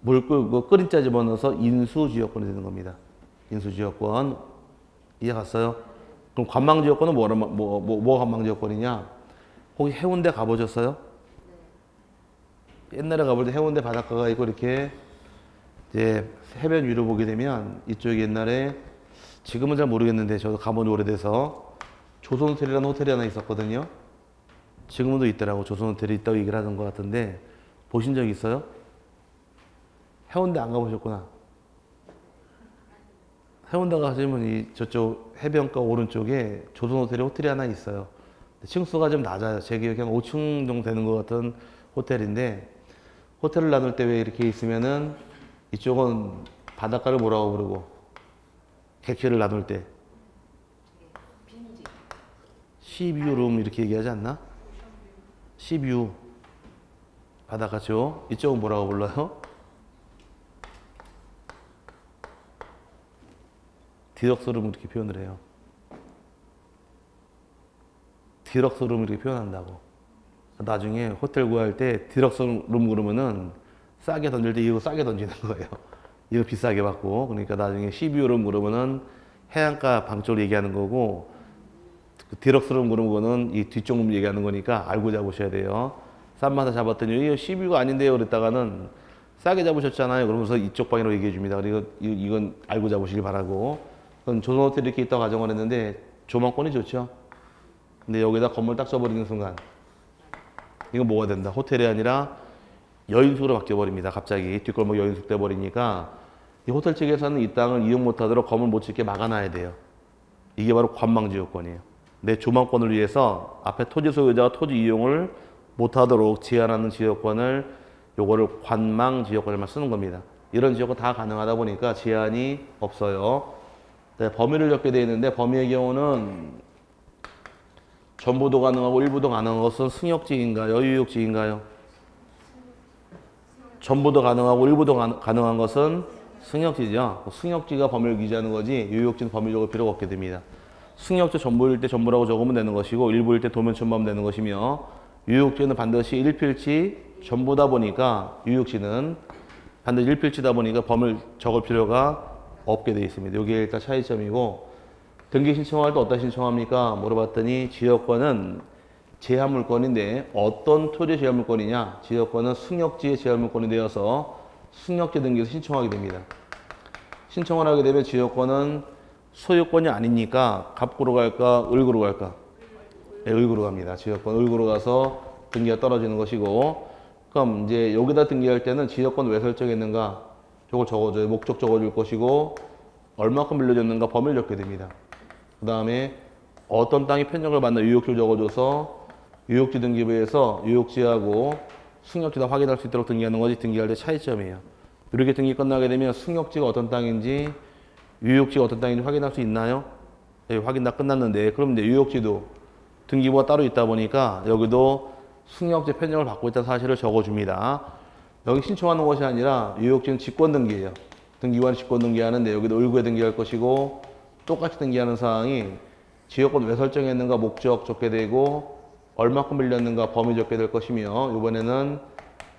물 끌고 끓인자 집어넣어서 인수지역권이 되는 겁니다. 인수지역권. 이해 갔어요? 그럼 관망지역권은 뭐가 관망지역권이냐? 혹시 해운대 가보셨어요? 옛날에 가볼 때 해운대 바닷가가 있고 이렇게 이제 해변 위로 보게 되면 이쪽에 옛날에 지금은 잘 모르겠는데 저도 가본 지 오래돼서 조선호텔이라는 호텔이 하나 있었거든요. 지금도 있더라고. 조선호텔이 있다고 얘기를 하는 것 같은데 보신 적 있어요? 해운대 안 가보셨구나. 해운대 가시면 저쪽 해변가 오른쪽에 조선호텔이 호텔이 하나 있어요. 층수가 좀 낮아요. 제 기억에 한 5층 정도 되는 것 같은 호텔인데 호텔을 나눌 때 왜 이렇게 있으면은 이쪽은 바닷가를 뭐라고 부르고 객실을 나눌 때 시뷰룸 이렇게 얘기하지 않나? 시뷰 바닷가죠. 이쪽은 뭐라고 불러요? 디럭스룸 이렇게 표현을 해요. 디럭스룸 이렇게 표현한다고. 나중에 호텔 구할 때 디럭스룸 그러면은 싸게 던질 때 이거 싸게 던지는 거예요. 이거 비싸게 받고. 그러니까 나중에 시뷰룸 그러면은 해안가 방 쪽을 얘기하는 거고 그 디럭스룸 그런 거는 이 뒤쪽 룸 얘기하는 거니까 알고 잡으셔야 돼요. 싼 맛에 잡았더니 이거 시뷰가 아닌데요 그랬다가는 싸게 잡으셨잖아요 그러면서 이쪽 방이라고 얘기해 줍니다. 그리고 이건 알고 잡으시길 바라고. 그건 조선호텔이 이렇게 있다고 가정을 했는데 조망권이 좋죠. 근데 여기다 건물 딱 써버리는 순간 이건 뭐가 된다? 호텔이 아니라 여인숙으로 바뀌어버립니다. 갑자기 뒷골목 여인숙 돼버리니까 이 호텔 측에서는 이 땅을 이용 못하도록 건물 못 짓게 막아놔야 돼요. 이게 바로 관망지역권이에요. 내 조망권을 위해서 앞에 토지 소유자가 토지 이용을 못하도록 제한하는 지역권을 요거를 관망지역권을만 쓰는 겁니다. 이런 지역은 다 가능하다 보니까 제한이 없어요. 네, 범위를 적게 되어 있는데 범위의 경우는 전부도 가능하고 일부도 가능한 것은 승역지인가요? 유역지인가요? 전부도 가능하고 일부도 가능한 것은 승역지죠. 승역지가 범위를 기재하는 거지 유역지는 범위적으로 필요가 없게 됩니다. 승역지 전부일 때 전부라고 적으면 되는 것이고 일부일 때 도면 전부하면 되는 것이며 유효지는 반드시 일필지 전부다 보니까 유효지는 반드시 일필지다 보니까 범을 적을 필요가 없게 되어 있습니다. 이게 일단 차이점이고 등기 신청할 때 어디다 신청합니까? 물어봤더니 지역권은 제한물권인데 어떤 토지 제한물권이냐? 지역권은 승역지의 제한물권이 되어서 승역지 등기에서 신청하게 됩니다. 신청을 하게 되면 지역권은 소유권이 아니니까 갑구로 갈까? 을구로 갈까? 네, 을구로 갑니다. 지역권 을구로 가서 등기가 떨어지는 것이고 그럼 이제 여기다 등기할 때는 지역권 왜 설정했는가? 저걸 적어줘요. 목적 적어줄 것이고 얼마큼 빌려줬는가? 범위를 적게 됩니다. 그 다음에 어떤 땅이 편적을 받나 유효지를 적어줘서 유효지 등기부에서 유효지하고 승역지 다 확인할 수 있도록 등기하는 것이 등기할 때 차이점이에요. 이렇게 등기 끝나게 되면 승역지가 어떤 땅인지 유효지가 어떤 땅인지 확인할 수 있나요? 네, 확인 다 끝났는데 그럼 이제 유효지도 등기부가 따로 있다 보니까 여기도 승역지 편정을 받고 있다는 사실을 적어줍니다. 여기 신청하는 것이 아니라 유효지는 직권등기예요. 등기관 직권등기하는데 여기도 을구에 등기할 것이고 똑같이 등기하는 사항이 지역권 왜 설정했는가 목적 적게 되고 얼마큼 빌렸는가 범위 적게 될 것이며 이번에는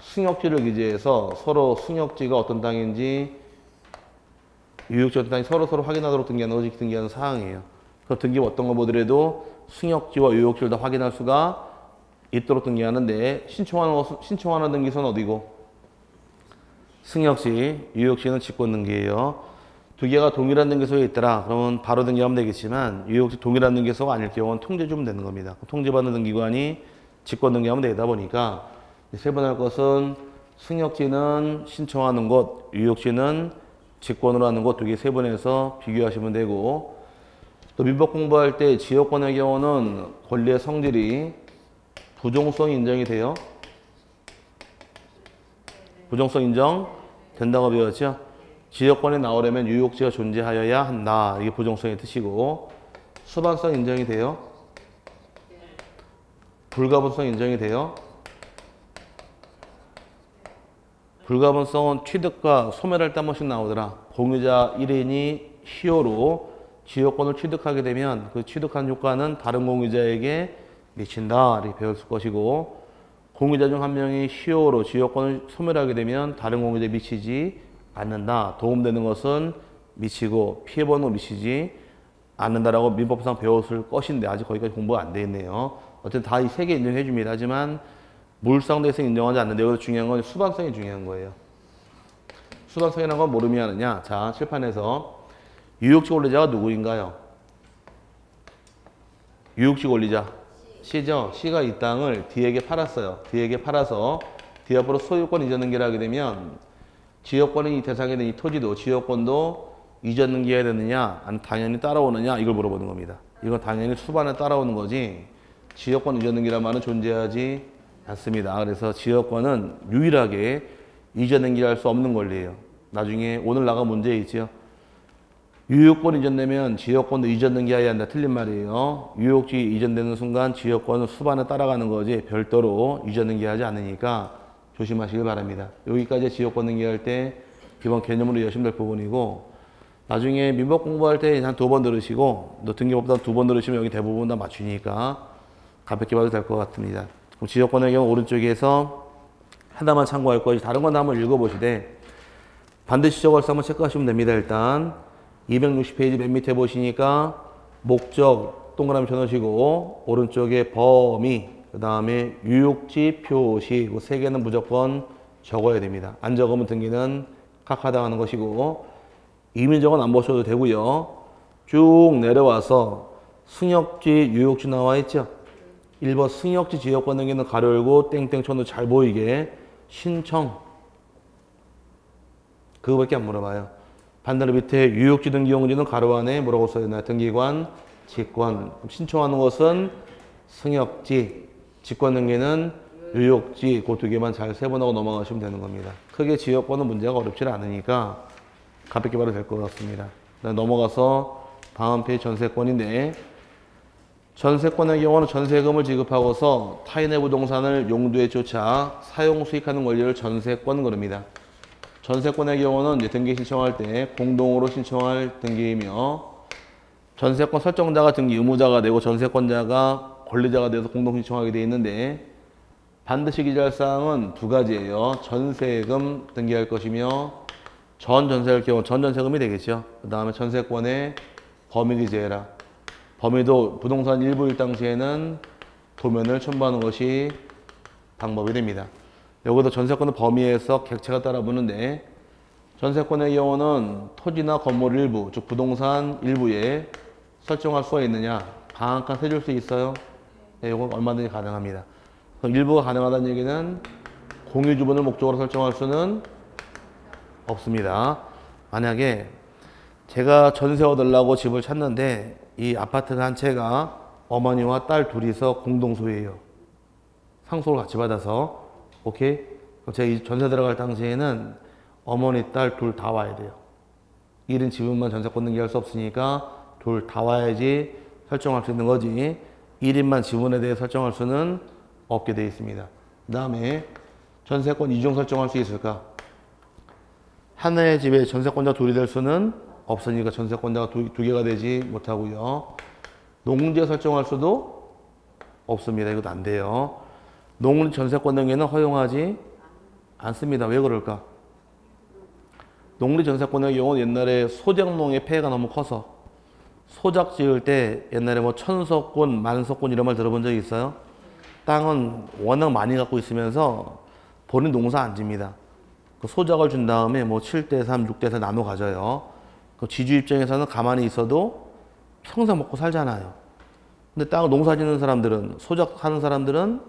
승역지를 기재해서 서로 승역지가 어떤 땅인지 유효지 어떤 땅인지 서로 확인하도록 등기하는 것이 등기하는 사항이에요. 그럼 등기부 어떤 거 보더라도 승역지와 유효지를 다 확인할 수가 있도록 등기하는데 신청하는 등기소는 어디고? 승역지, 유효지는 직권등기예요. 두 개가 동일한 등기소에 있더라. 그러면 바로 등기하면 되겠지만 유효지 동일한 등기소가 아닐 경우는 통지 주면 되는 겁니다. 통지받는 등기관이 직권등기하면 되다 보니까 세분할 것은 승역지는 신청하는 곳, 유효지는 직권으로 하는 곳 두 개 세분해서 비교하시면 되고 또 민법 공부할 때 지역권의 경우는 권리의 성질이 부종성 인정이 돼요. 부종성 인정 된다고 배웠죠. 지역권에 나오려면 유효지가 존재하여야 한다. 이게 부종성의 뜻이고 수반성 인정이 돼요. 불가분성 인정이 돼요. 불가분성은 취득과 소멸할 때 한 번씩 나오더라. 공유자 1인이 희요로 지역권을 취득하게 되면 그 취득한 효과는 다른 공유자에게 미친다. 이렇게 배웠을 것이고 공유자 중 한 명이 희요로 지역권을 소멸하게 되면 다른 공유자에 미치지 않는다. 도움되는 것은 미치고 피해보는 건 미치지 않는다라고 민법상 배웠을 것인데 아직 거기까지 공부가 안 돼 있네요. 어쨌든 다 이 세 개 인정해 줍니다. 하지만 물상대에서 인정하지 않는데 여기서 중요한 건 수반성이 중요한 거예요. 수반성이라는 건 뭘 의미하느냐? 자, 칠판에서 유효지 권리자가 누구인가요? 유효지 권리자 C죠. C가 이 땅을 D에게 팔았어요. D에게 팔아서 D 앞으로 소유권 이전 등기를 하게 되면 지역권이 이 대상에 있는 이 토지도 지역권도 이전 등기해야 되느냐 아니면 당연히 따라오느냐 이걸 물어보는 겁니다. 이건 당연히 수반에 따라오는 거지 지역권 이전 등기란 말은 존재하지 않습니다. 그래서 지역권은 유일하게 이전 등기를 할 수 없는 권리예요. 나중에 오늘 나간 문제에 있죠. 유효권 이전되면 지역권도 이전 등기해야 한다. 틀린 말이에요. 유효지 이전되는 순간 지역권은 수반에 따라가는 거지 별도로 이전 등기하지 않으니까 조심하시길 바랍니다. 여기까지 지역권 등기할 때 기본 개념으로 이해하시면 될 부분이고 나중에 민법 공부할 때 한 2번 들으시고 또 등기법도 2번 들으시면 여기 대부분 다 맞추니까 가볍게 봐도 될 것 같습니다. 그럼 지역권의 경우 오른쪽에서 하나만 참고할 것이 다른 건 한번 읽어보시되 반드시 적어서 한번 체크하시면 됩니다. 일단 260페이지 맨 밑에 보시니까 목적 동그라미 쳐놓으시고 오른쪽에 범위 그 다음에 유효지 표시 이 세 개는 무조건 적어야 됩니다. 안 적으면 등기는 각하당하는 것이고 이민정은 안 보셔도 되고요. 쭉 내려와서 승역지 유효지 나와 있죠. 1번 승역지 지역권 등기는 가로 열고 땡땡 쳐도 잘 보이게 신청 그거밖에 안 물어봐요. 반대로 밑에 유효지 등기용지는 가로 안에 뭐라고 써야 되나요? 등기관, 직권. 신청하는 것은 승역지, 직권 등기는 유효지 그 두 개만 잘 세분하고 넘어가시면 되는 겁니다. 크게 지역권은 문제가 어렵지 않으니까 가볍게 봐도 될 것 같습니다. 넘어가서 다음 페이지 전세권인데 전세권의 경우는 전세금을 지급하고서 타인의 부동산을 용도에 쫓아 사용 수익하는 권리를 전세권 그럽니다. 전세권의 경우는 이제 등기 신청할 때 공동으로 신청할 등기이며 전세권 설정자가 등기 의무자가 되고 전세권자가 권리자가 돼서 공동 신청하게 되어 있는데 반드시 기재할 사항은 두 가지예요. 전세금 등기할 것이며 전전세할 경우 전전세금이 되겠죠. 그 다음에 전세권의 범위 기재해라. 범위도 부동산 일부일 당시에는 도면을 첨부하는 것이 방법이 됩니다. 여기도 전세권의 범위에서 객체가 따라붙는데 전세권의 경우는 토지나 건물 일부, 즉 부동산 일부에 설정할 수가 있느냐? 강한 세줄 수 있어요? 네, 이건 얼마든지 가능합니다. 그럼 일부가 가능하다는 얘기는 공유주분을 목적으로 설정할 수는 없습니다. 만약에 제가 전세 얻으려고 집을 찾는데 이 아파트가 한 채가 어머니와 딸 둘이서 공동 소유예요. 상속을 같이 받아서. 오케이? 그럼 제가 이 전세 들어갈 당시에는 어머니, 딸 둘 다 와야 돼요. 1인 지분만 전세권 등기할 수 없으니까 둘 다 와야지 설정할 수 있는 거지 1인만 지분에 대해 설정할 수는 없게 되어 있습니다. 그 다음에 전세권 이중 설정할 수 있을까? 하나의 집에 전세권자 둘이 될 수는 없으니까 전세권자가 두 개가 되지 못하고요. 농지 설정할 수도 없습니다. 이것도 안 돼요. 농지 전세권 등기는 허용하지 않습니다. 왜 그럴까? 농지 전세권의 경우는 옛날에 소작농의 폐해가 너무 커서 소작 지을 때 옛날에 뭐 천석권, 만석권 이런 말 들어본 적이 있어요? 땅은 워낙 많이 갖고 있으면서 본인 농사 안 집니다. 그 소작을 준 다음에 뭐 7대3, 6대4 나눠 가져요. 그 지주 입장에서는 가만히 있어도 평생 먹고 살잖아요. 근데 땅을 농사 짓는 사람들은, 소작하는 사람들은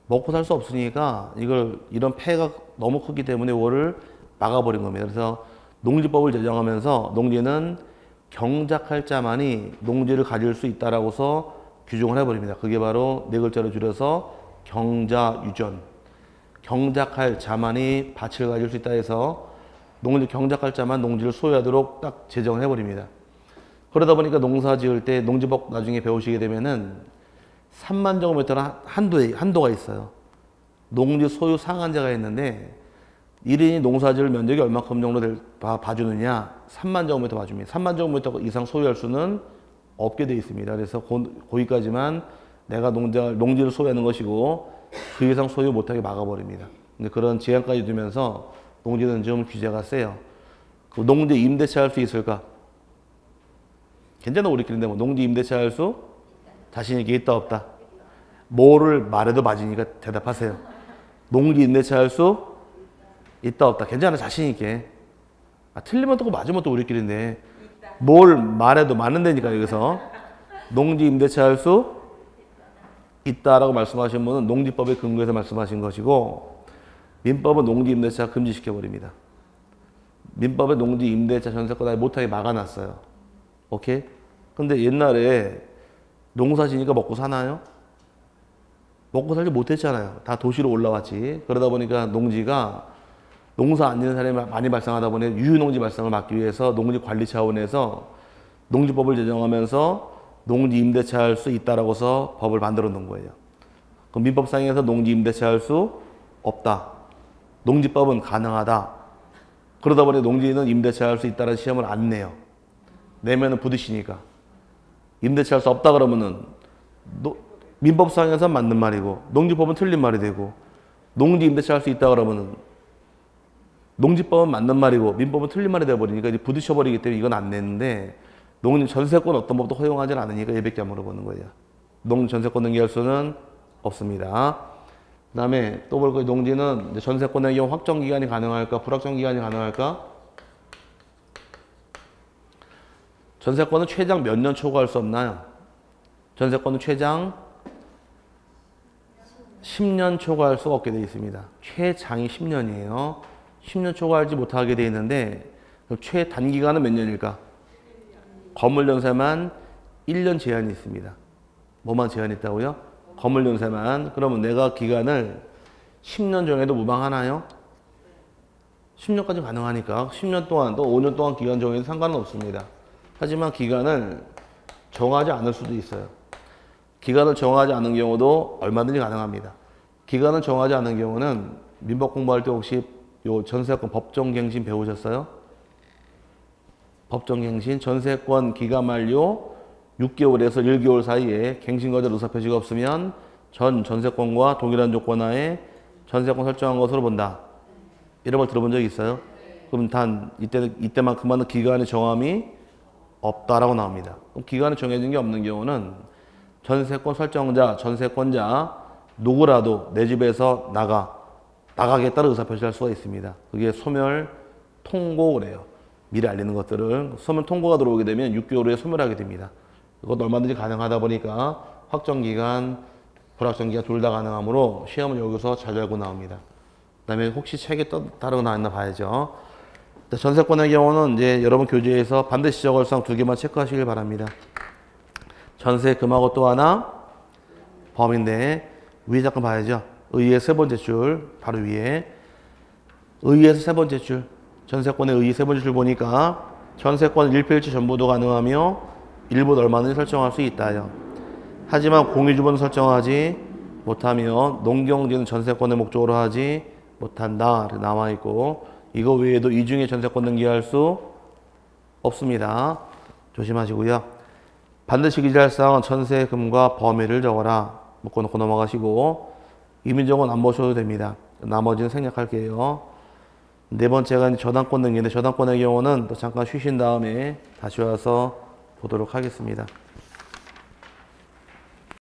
먹고 살 수 없으니까 이런 폐해가 너무 크기 때문에 이거를 막아버린 겁니다. 그래서 농지법을 제정하면서 농지는 경작할 자만이 농지를 가질 수 있다라고서 규정을 해버립니다. 그게 바로 네 글자로 줄여서 경자유전. 경작할 자만이 밭을 가질 수 있다 해서 경작할 자만 농지를 소유하도록 딱 제정을 해버립니다. 그러다 보니까 농사 지을 때 농지법 나중에 배우시게 되면은 3만 제곱미터는 한도가 있어요. 농지 소유 상한제가 있는데 1인이 농사 지을 면적이 얼마큼 정도 봐주느냐? 3만 제곱미터 봐줍니다. 3만 제곱미터 이상 소유할 수는 없게 되어 있습니다. 그래서 거기까지만 내가 농지를 소유하는 것이고 그 이상 소유 못하게 막아버립니다. 근데 그런 제한까지 두면서 농지는 좀 규제가 세요. 그 농지 임대차 할 수 있을까? 괜찮아 우리끼리인데 뭐 농지 임대차 할 수 자신 있게 있다 없다? 뭐를 말해도 맞으니까 대답하세요. 농지 임대차 할 수 있다 없다? 괜찮아 자신 있게. 틀리면 또 맞으면 또 우리끼리인데 뭘 말해도 맞는다니까. 여기서 농지 임대차 할 수 있다라고 말씀하신 분은 농지법에 근거해서 말씀하신 것이고 민법은 농지 임대차 금지시켜버립니다. 민법에 농지 임대차 전세권 아예 못하게 막아놨어요. 오케이? 근데 옛날에 농사 지니까 먹고 사나요? 먹고 살지 못했잖아요. 다 도시로 올라왔지. 그러다 보니까 농지가 농사 안 짓는 사람이 많이 발생하다 보니 유휴농지 발생을 막기 위해서 농지 관리 차원에서 농지법을 제정하면서 농지 임대차 할 수 있다라고서 법을 만들어 놓은 거예요. 그럼 민법상에서 농지 임대차 할 수 없다. 농지법은 가능하다. 그러다 보니 농지는 임대차 할 수 있다는 시험을 안 내요. 내면은 부딪히니까. 임대차 할 수 없다 그러면은 민법상에서 맞는 말이고 농지법은 틀린 말이 되고 농지 임대차 할 수 있다 그러면은 농지법은 맞는 말이고 민법은 틀린 말이 되어버리니까 이제 부딪혀버리기 때문에 이건 안 내는데 농지 전세권 어떤 법도 허용하지 않으니까 얘밖에 안 물어보는 거예요. 농지 전세권 등기할 수는 없습니다. 그 다음에 또 볼 거예요. 농지는 이제 전세권의 경우 확정기간이 가능할까 불확정기간이 가능할까? 전세권은 최장 몇 년 초과할 수 없나요? 전세권은 최장 10년 초과할 수가 없게 되어 있습니다. 최장이 10년이에요. 10년 초과하지 못하게 되어 있는데 최단기간은 몇 년일까? 건물 연세만 1년 제한이 있습니다. 뭐만 제한이 있다고요? 건물 연세만. 그러면 내가 기간을 10년 정해도 무방하나요? 10년까지 가능하니까 10년 동안 또 5년 동안 기간 정해도 상관은 없습니다. 하지만 기간을 정하지 않을 수도 있어요. 기간을 정하지 않은 경우도 얼마든지 가능합니다. 기간을 정하지 않은 경우는 민법 공부할 때 혹시 요 전세권 법정갱신 배우셨어요? 법정갱신 전세권 기간 만료 6개월에서 1개월 사이에 갱신거절 의사표시가 없으면 전 전세권과 동일한 조건 하에 전세권 설정한 것으로 본다. 이런 걸 들어본 적이 있어요? 그럼 단 이때만큼만은 기간의 정함이 없다라고 나옵니다. 그럼 기간이 정해진 게 없는 경우는 전세권 설정자, 전세권자 누구라도 내 집에서 나가겠다는 의사표시를 할 수가 있습니다. 그게 소멸 통고래요. 미리 알리는 것들을 소멸 통고가 들어오게 되면 6개월 후에 소멸하게 됩니다. 이것도 얼마든지 가능하다 보니까 확정기간, 불확정기간 둘 다 가능하므로 시험을 여기서 잘 열고 나옵니다. 그 다음에 혹시 책에 다른 거 나왔나 봐야죠. 전세권의 경우는 이제 여러분 교재에서 반드시 적을사항 2개만 체크하시길 바랍니다. 전세금하고 또 하나 범인데 위에 잠깐 봐야죠. 의의 세 번째 줄 바로 위에 의에서 세 번째 줄 전세권의 의의 세 번째 줄 보니까 전세권 일필지 전부도 가능하며 일부 얼마든지 설정할 수 있다요. 하지만 공유주분 설정하지 못하며 농경지는 전세권의 목적으로 하지 못한다 나와 있고 이거 외에도 이 중에 전세권 등기할 수 없습니다. 조심하시고요. 반드시 기재할 사항은 전세금과 범위를 적어라. 묶어놓고 넘어가시고 이민정은 안 보셔도 됩니다. 나머지는 생략할게요. 네 번째가 저당권 등기인데 저당권의 경우는 또 잠깐 쉬신 다음에 다시 와서 보도록 하겠습니다.